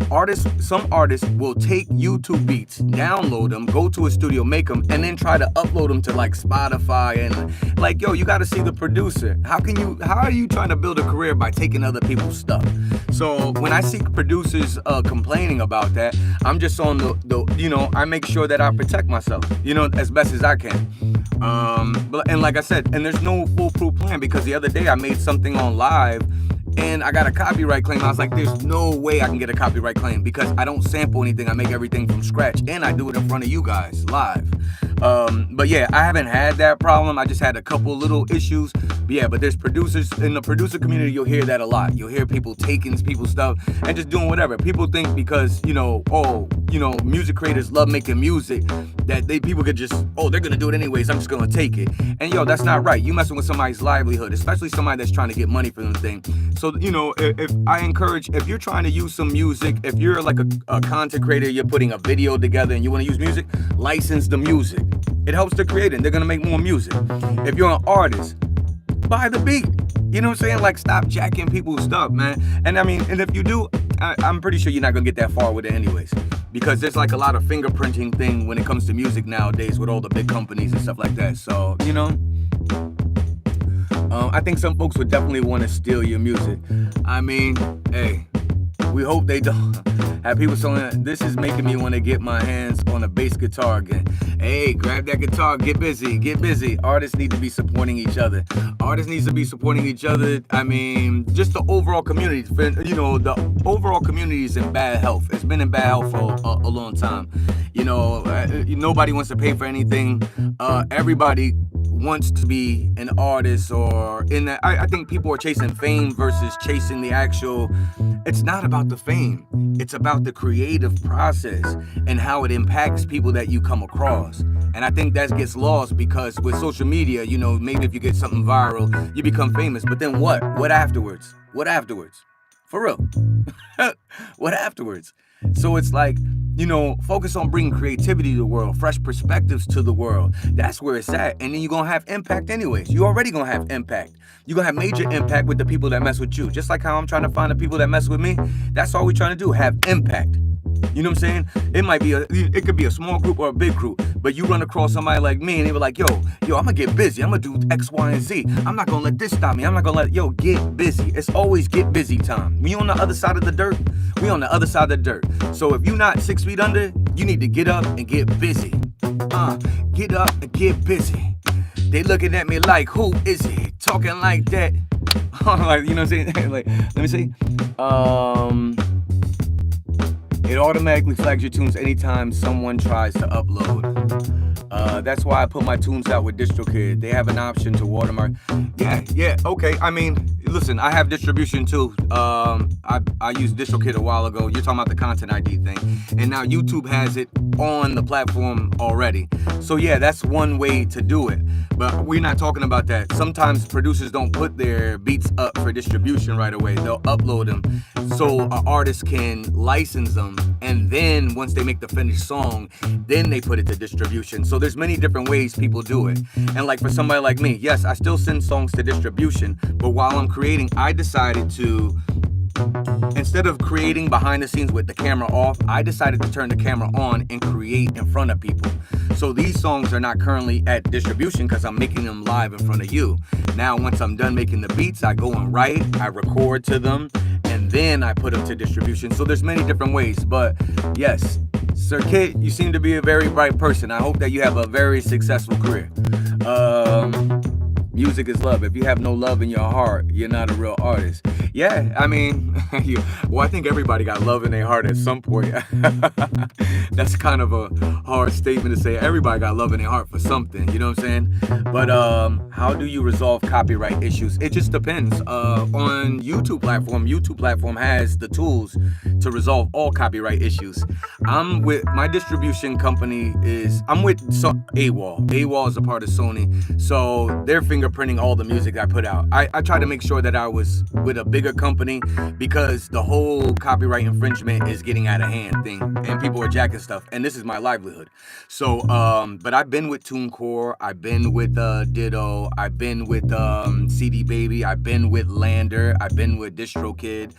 artists will take YouTube beats, download them, go to a studio, make them, and then try to upload them to like Spotify and like, yo, you got to see the producer. How are you trying to build a career by taking other people's stuff? So when I see producers complaining about that, I'm just on the I make sure that I protect myself, as best as I can. And like I said, and there's no foolproof plan because the other day I made something on live and I got a copyright claim. I was like, there's no way I can get a copyright claim because I don't sample anything. I make everything from scratch and I do it in front of you guys live. But yeah, I haven't had that problem. I just had a couple little issues. But there's producers in the producer community. You'll hear that a lot. You'll hear people taking people's stuff and just doing whatever. People think because, music creators love making music that people could just, they're going to do it anyways. I'm just going to take it. And that's not right. You messing with somebody's livelihood, especially somebody that's trying to get money for them thing. So, if I encourage, if you're trying to use some music, if you're like a content creator, you're putting a video together and you want to use music, license the music. It helps the creator and they're going to make more music. If you're an artist, buy the beat. You know what I'm saying? Like, stop jacking people's stuff, man. And and if you do, I'm pretty sure you're not going to get that far with it anyways. Because there's like a lot of fingerprinting thing when it comes to music nowadays with all the big companies and stuff like that. So, I think some folks would definitely want to steal your music. Hey, we hope they don't. Have people saying, this is making me want to get my hands on a bass guitar again. Hey, grab that guitar, get busy, get busy. Artists need to be supporting each other. Artists need to be supporting each other. Just the overall community. The overall community is in bad health. It's been in bad health for a long time. Nobody wants to pay for anything. Everybody wants to be an artist or in that. I think people are chasing fame versus chasing the actual. It's not about the fame. It's about the creative process and how it impacts people that you come across. And I think that gets lost because with social media, maybe if you get something viral, you become famous. But then what? What afterwards? What afterwards? For real. What afterwards? So it's like, focus on bringing creativity to the world, fresh perspectives to the world. That's where it's at. And then you're going to have impact anyways. You're already going to have impact. You're going to have major impact with the people that mess with you. Just like how I'm trying to find the people that mess with me. That's all we're trying to do, have impact. You know what I'm saying? It could be a small group or a big group, but you run across somebody like me and they were like, yo, I'm gonna get busy. I'm gonna do X, Y, and Z. I'm not gonna let this stop me. I'm not gonna get busy. It's always get busy time. We on the other side of the dirt. We on the other side of the dirt. So if you're not 6 feet under, you need to get up and get busy. Get up and get busy. They looking at me like, who is he? Talking like that. Like, you know what I'm saying? Like, let me see. It automatically flags your tunes anytime someone tries to upload. That's why I put my tunes out with DistroKid. They have an option to watermark. Yeah, okay. I mean, listen, I have distribution too. I used DistroKid a while ago. You're talking about the content ID thing. And now YouTube has it on the platform already. So yeah, that's one way to do it. But we're not talking about that. Sometimes producers don't put their beats up for distribution right away. They'll upload them so an artist can license them. And then once they make the finished song, then they put it to distribution. So there's many different ways people do it. And like for somebody like me, yes, I still send songs to distribution. But while I'm creating, I decided to, instead of creating behind the scenes with the camera off, I decided to turn the camera on and create in front of people. So these songs are not currently at distribution because I'm making them live in front of you. Now, once I'm done making the beats, I go and write, I record to them, and then I put them to distribution. So there's many different ways. But yes, Sir Kid, you seem to be a very bright person. I hope that you have a very successful career. Music is love. If you have no love in your heart, you're not a real artist. Yeah, I mean, well, I think everybody got love in their heart at some point. That's kind of a hard statement to say. Everybody got love in their heart for something, you know what I'm saying? But how do you resolve copyright issues? It just depends. On YouTube platform has the tools to resolve all copyright issues. I'm with my distribution company I'm with AWOL. AWOL is a part of Sony, so they're fingerprinting all the music I put out. I try to make sure that I was with a bigger company because the whole copyright infringement is getting out of hand thing, and people are jacking stuff, and this is my livelihood. So, but I've been with TuneCore, I've been with Ditto, I've been with CD Baby, I've been with Lander, I've been with DistroKid.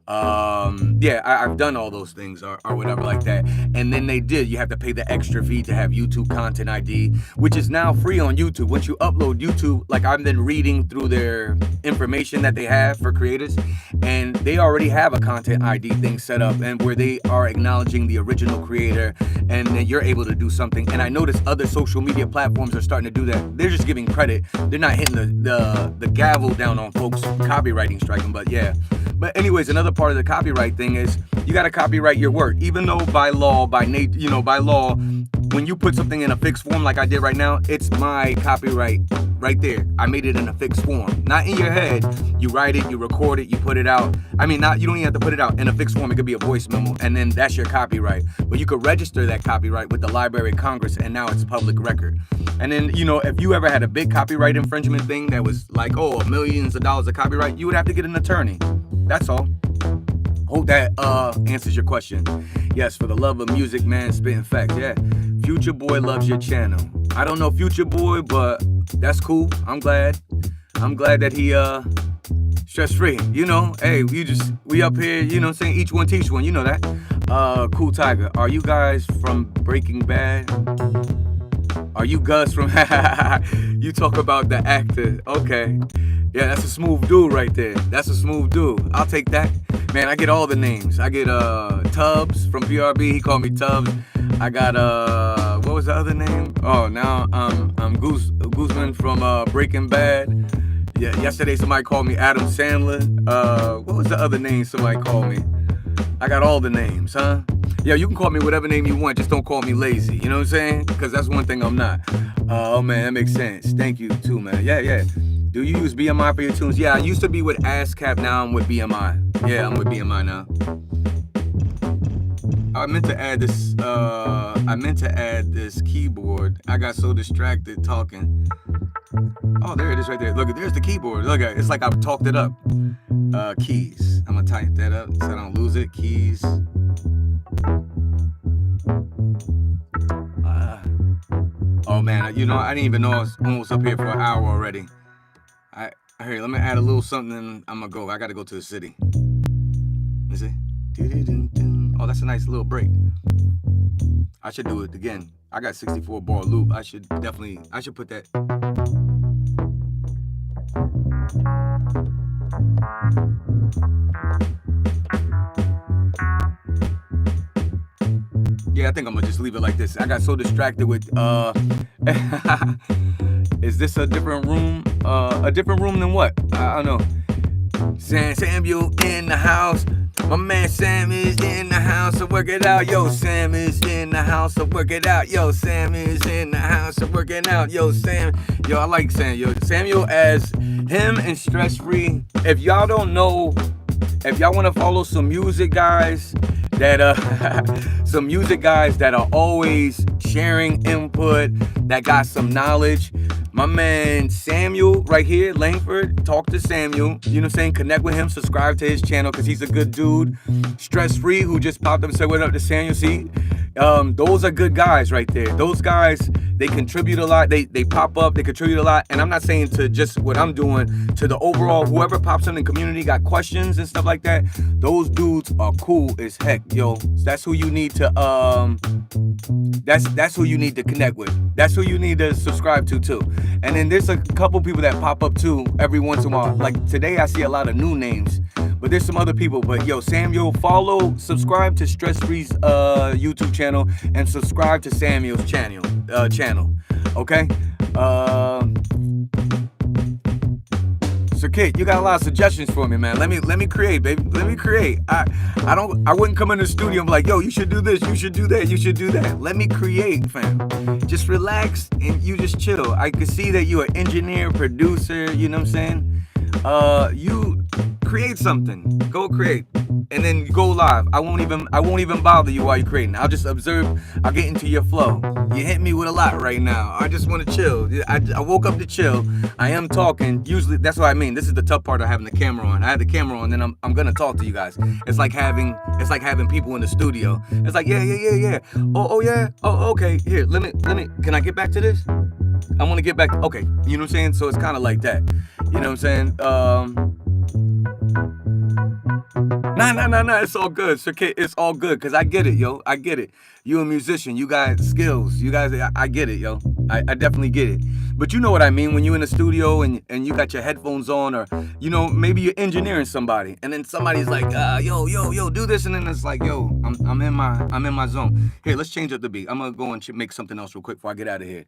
Yeah, I've done all those things or whatever like that. And then you have to pay the extra fee to have YouTube Content ID, which is now free on YouTube. Once you upload YouTube, like I've been reading through their information that they have for creators, and they already have a Content ID thing set up, and where they are acknowledging the original creator, and then you're able to do something. And I notice other social media platforms are starting to do that. They're just giving credit. They're not hitting the gavel down on folks copywriting striking, but yeah. But anyways, another part of the copyright thing is you got to copyright your work. Even though by law, by law, when you put something in a fixed form like I did right now, it's my copyright right there. I made it in a fixed form. Not in your head. You write it, you record it, you put it out. I mean, you don't even have to put it out in a fixed form. It could be a voice memo, and then that's your copyright. But you could register that copyright with the Library of Congress, and now it's public record. And then, if you ever had a big copyright infringement thing that was like, millions of dollars of copyright, you would have to get an attorney. That's all. Hope that answers your question. Yes, for the love of music, man, spitting facts. Yeah, Future Boy loves your channel. I don't know Future Boy, but that's cool. I'm glad that he stress free. Hey, we up here. You know what I'm saying? Each one teach one. You know that. Cool Tiger. Are you guys from Breaking Bad? Are you Gus from? You talk about the actor. Okay. Yeah, that's a smooth dude right there. That's a smooth dude. I'll take that. Man, I get all the names. I get Tubbs from PRB. He called me Tubbs. I got what was the other name? Oh, now I'm Guzman from Breaking Bad. Yeah, yesterday somebody called me Adam Sandler. What was the other name somebody called me? I got all the names, huh? Yeah, you can call me whatever name you want, just don't call me lazy. You know what I'm saying? Because that's one thing I'm not. Oh man, that makes sense. Thank you too, man. Yeah. Do you use BMI for your tunes? Yeah, I used to be with ASCAP, now I'm with BMI. Yeah, I'm with BMI now. I meant to add this keyboard. I got so distracted talking. Oh, there it is right there. Look, there's the keyboard. Look at it. It's like I've talked it up. Keys. I'm gonna type that up so I don't lose it. Keys. Oh man, I didn't even know I was almost up here for an hour already. Here, let me add a little something and I'm gonna go. I gotta go to the city. Let's see. Oh, that's a nice little break. I should do it again. I got 64 bar loop. I should put that. Yeah, I think I'm gonna just leave it like this. I got so distracted with is this a different room? A different room than what? I don't know. Samuel in the house. My man Sam is in the house, so work it out. Yo, Sam is in the house, so work it out. Yo, Sam is in the house, so work it out. Yo, Sam. Yo, I like Sam. Yo, Samuel as him and Stress Free. If y'all don't know, if y'all want to follow some music guys that some music guys that are always sharing input, that got some knowledge, my man Samuel right here, Langford, talk to Samuel, you know what I'm saying? Connect with him, subscribe to his channel because he's a good dude. Stress Free, who just popped up and said what up to Samuel. See, those are good guys right there. Those guys, they contribute a lot. They pop up, they contribute a lot. And I'm not saying to just what I'm doing, to the overall, whoever pops in the community, got questions and stuff like that. Those dudes are cool as heck, yo. That's who you need to that's who you need to connect with. That's who you need to subscribe to too. And then there's a couple people that pop up too every once in a while. Like today I see a lot of new names, but there's some other people. But yo, Samuel, subscribe to Stress Free's YouTube channel and subscribe to Samuel's channel. Okay? So Kit, you got a lot of suggestions for me, man. Let me create, baby. Let me create. I wouldn't come in the studio and be like, yo, you should do this, you should do that, you should do that. Let me create, fam. Just relax and you just chill. I can see that you're an engineer, producer, you know what I'm saying? You create something. Go create. And then go live. I won't even bother you while you're creating. I'll just observe. I'll get into your flow. You hit me with a lot right now. I just want to chill. I woke up to chill. I am talking. Usually, that's what I mean. This is the tough part of having the camera on. I have the camera on, then I'm gonna talk to you guys. It's like having people in the studio. It's like yeah. Oh yeah. Oh okay. Here, let me. Can I get back to this? I want to get back. Okay. You know what I'm saying? So it's kind of like that. You know what I'm saying? Nah, it's all good. It's all good, because I get it, yo. I get it. You a musician. You got skills. You guys, I get it, yo. I definitely get it. But you know what I mean when you in the studio and you got your headphones on, or, you know, maybe you're engineering somebody, and then somebody's like, yo, do this, and then it's like, yo, I'm in my zone. Here, let's change up the beat. I'm gonna go and make something else real quick before I get out of here.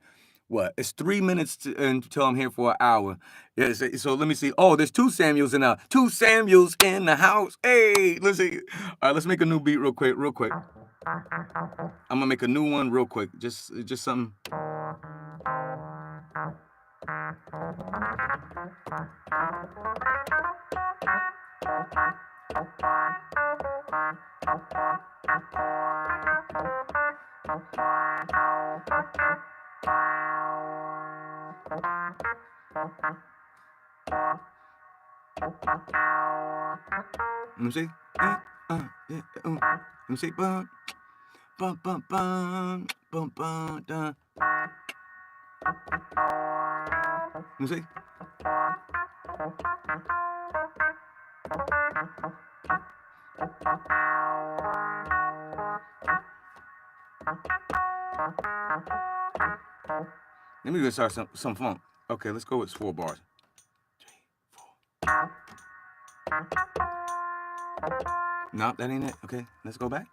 What? It's 3 minutes until I'm here for an hour. Yeah, so let me see. Oh, there's two Samuels in the house. Hey, let's see. All right, let's make a new beat real quick. I'm gonna make a new one real quick. Just something. Let me see. Let me see. Bum, bum, bum, bum, bum, bum, dun. Let me see. Let me go start some funk. Okay, let's go with 4 bars. 3, 4. No, that ain't it. Okay, let's go back.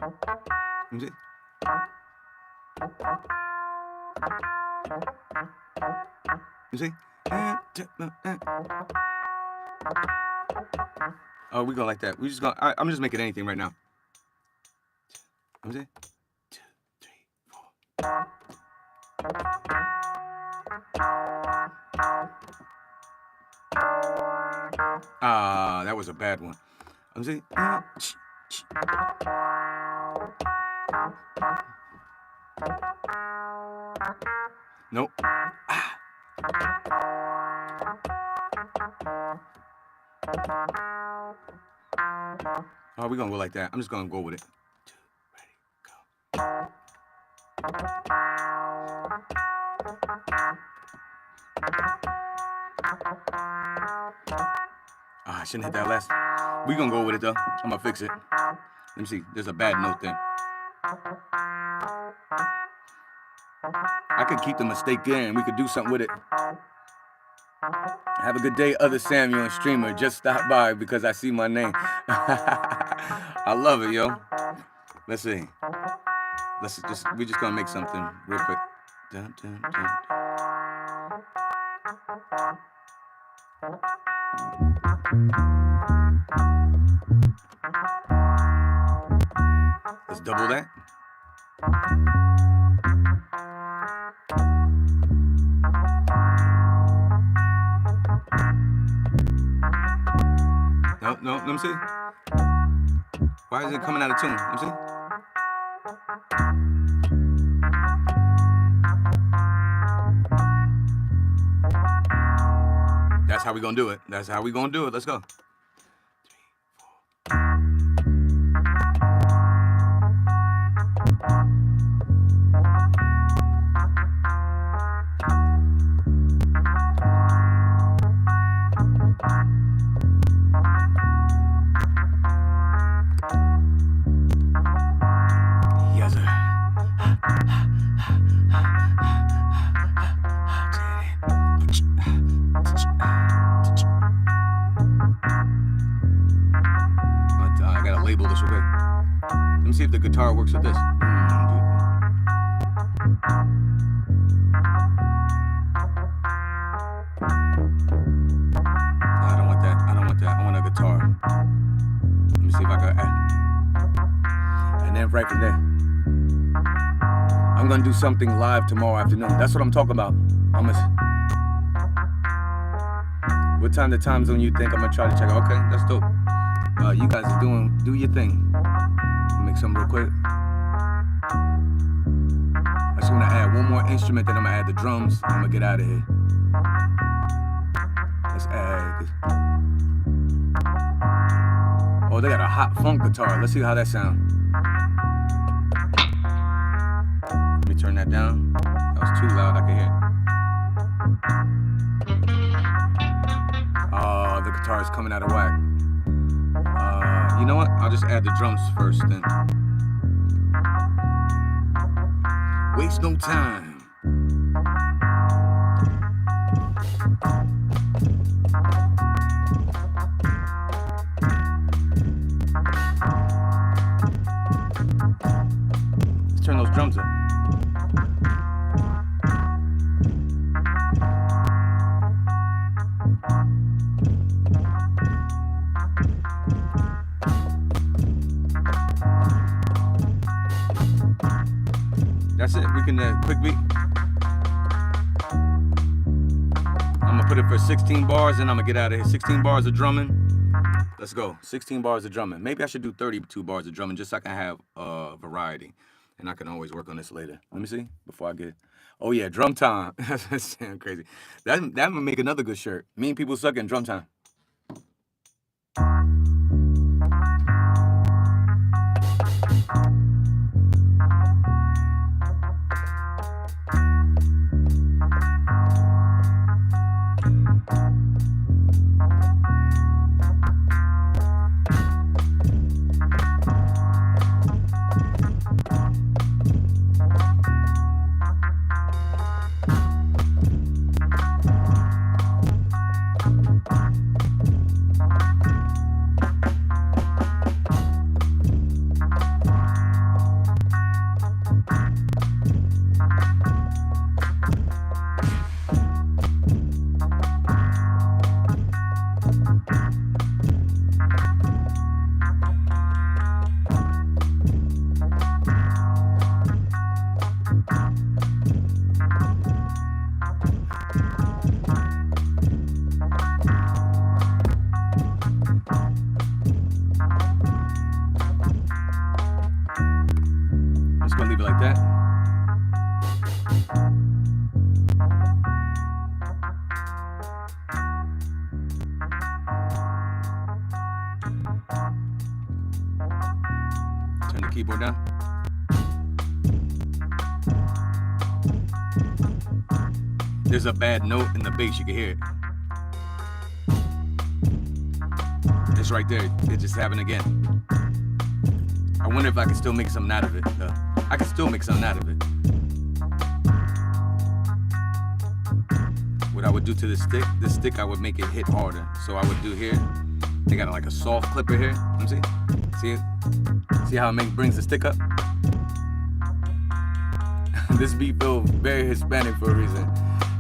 Let me see. You see? Oh, we go like that. We just go. I'm just making anything right now. Let me see. 2, 3, 4. That was a bad one. Let me see. Nope. Oh, we're gonna go like that. I'm just gonna go with it. 2, ready, go. I shouldn't hit that last. We're gonna go with it though. I'm gonna fix it. Let me see. There's a bad note there. I could keep the mistake there and we could do something with it. Have a good day, other Samuel and streamer. Just stop by because I see my name. I love it, yo. Let's see. We're just gonna make something real quick. Dun, dun, dun. Let's double that. No, let me see. Why is it coming out of tune? Let me see. That's how we gonna do it. That's how we gonna do it. Let's go. Yes, sir. I gotta label this real quick. Let me see if the guitar works with this. I don't want that. I don't want that. I want a guitar. Let me see if I can add. And then right from there, I'm gonna do something live tomorrow afternoon. That's what I'm talking about. What time the time zone you think I'm gonna try to check out? Okay, that's dope. You guys are do your thing. Make something real quick. I just wanna add one more instrument, then I'm gonna add the drums. I'm gonna get out of here. Let's add this. Oh, they got a hot funk guitar. Let's see how that sounds. Let me turn that down. That was too loud, I can hear it. Oh, the guitar is coming out of whack. You know what? I'll just add the drums first then. Waste no time. Let's turn those drums up. That's it. We can quick beat. I'm gonna put it for 16 bars and I'm gonna get out of here. 16 bars of drumming. Let's go. 16 bars of drumming. Maybe I should do 32 bars of drumming just so I can have variety. And I can always work on this later. Let me see before I get. Oh yeah, drum time. That sounds crazy. That would make another good shirt. Mean people suck in drum time. Turn the keyboard down. There's a bad note in the bass, you can hear it. It's right there, it just happened again. I wonder if I can still make something out of it. I can still make something out of it. What I would do to this stick I would make it hit harder. So I would do here, they got like a soft clipper here. Let me see. See it? See how it brings the stick up? This beat feels very Hispanic for a reason.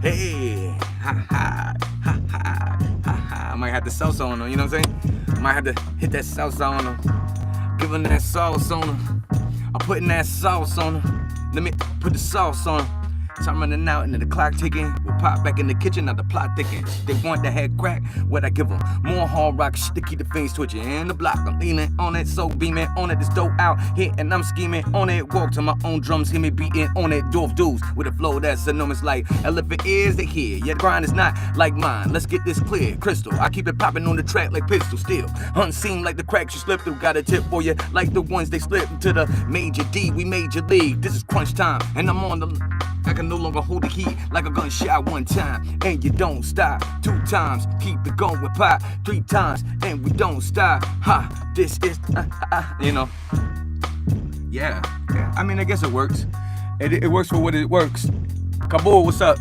Hey, ha ha, ha ha, ha might have to salsa on them, you know what I'm saying? I might have to hit that salsa on them. Give them that sauce on them. I'm putting that sauce on them. Let me put the sauce on them. So I'm running out and then the clock ticking. We'll pop back in the kitchen, now the plot thicken. They want the head crack, what I give them? More hard rock shit to keep the fiends twitching. In the block, I'm leaning on it, so beaming on it. This dope out here and I'm scheming on it. Walk to my own drums, hear me beating on it. Dwarf dudes with a flow that's enormous like elephant ears they hear. Yet grind is not like mine. Let's get this clear, crystal. I keep it popping on the track like pistol steel. Unseen like the cracks you slip through. Got a tip for you like the ones they slip into the major D. We major league. This is crunch time and I'm on the. I can no longer hold the heat like a gunshot one time. And you don't stop 2 times. Keep it going with pop 3 times. And we don't stop. Ha, this is, you know. Yeah. I mean, I guess it works. It works for what it works. Kabul, what's up?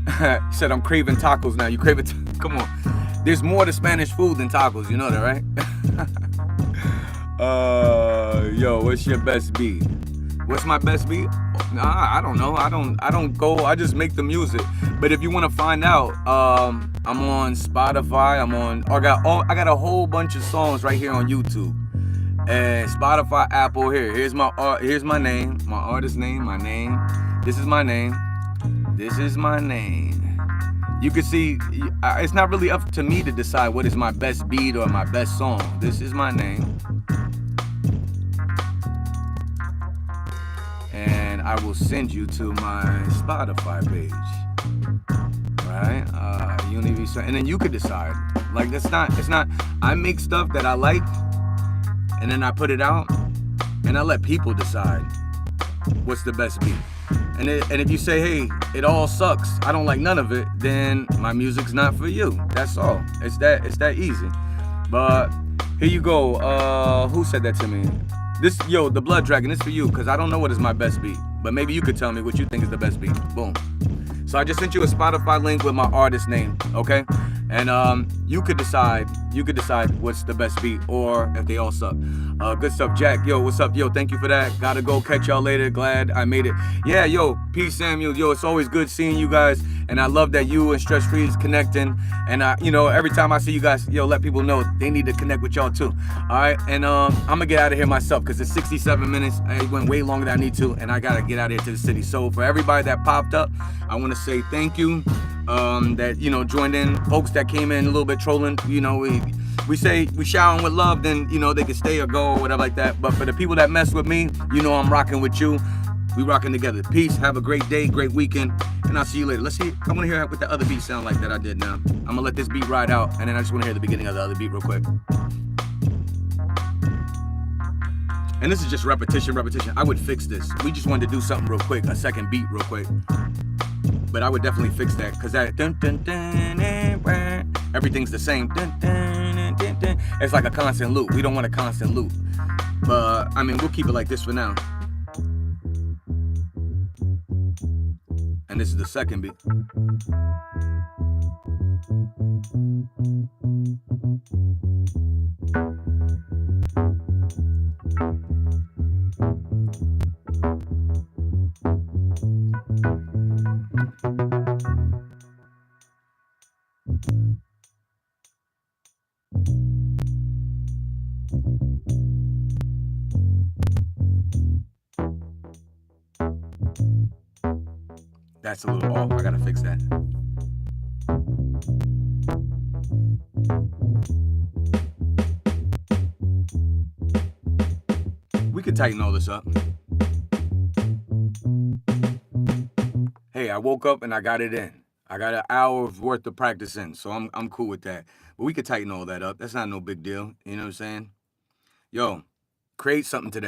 You said I'm craving tacos now. You craving, come on. There's more to Spanish food than tacos. You know that, right? Yo, what's your best beat? What's my best beat? Nah, I don't know. I don't go. I just make the music. But if you want to find out, I'm on Spotify. I got a whole bunch of songs right here on YouTube. And Spotify, Apple. Here's my name, my artist name, my name. This is my name. This is my name. You can see, it's not really up to me to decide what is my best beat or my best song. This is my name. And I will send you to my Spotify page, right? Uni V, and then you could decide. Like it's not. I make stuff that I like, and then I put it out, and I let people decide what's the best beat. And if you say, hey, it all sucks, I don't like none of it, then my music's not for you. That's all. It's that easy. But here you go. Who said that to me? The Blood Dragon, this for you, because I don't know what is my best beat. But maybe you could tell me what you think is the best beat. Boom. So I just sent you a Spotify link with my artist name, okay? And you could decide what's the best beat or if they all suck. Good stuff, Jack. Yo, what's up? Yo, thank you for that. Gotta go, catch y'all later. Glad I made it. Yeah, yo, peace, Samuel. Yo, it's always good seeing you guys. And I love that you and Stress Free is connecting. And every time I see you guys, yo, let people know they need to connect with y'all too. All right, and I'm gonna get out of here myself because it's 67 minutes. I went way longer than I need to, and I gotta get out of here to the city. So for everybody that popped up, I want to say thank you. That joined in, folks that came in a little bit trolling. We say we shower them with love, then they can stay or go or whatever like that. But for the people that mess with me, I'm rocking with you. We rocking together. Peace. Have a great day, great weekend, and I'll see you later. Let's see. I want to hear what the other beat sound like that I did now. I'm gonna let this beat ride out, and then I just want to hear the beginning of the other beat real quick. And this is just repetition. I would fix this. We just wanted to do something real quick, a second beat real quick. But I would definitely fix that because that dun, dun, dun, dun, dun, everything's the same. Dun, dun, dun, dun, dun. It's like a constant loop. We don't want a constant loop. But I mean, we'll keep it like this for now. And this is the second beat. That's a little off. I gotta fix that. We could tighten all this up. Hey, I woke up and I got it in. I got an hour's worth of practice in, so I'm cool with that. But we could tighten all that up. That's not no big deal. You know what I'm saying? Yo, create something today.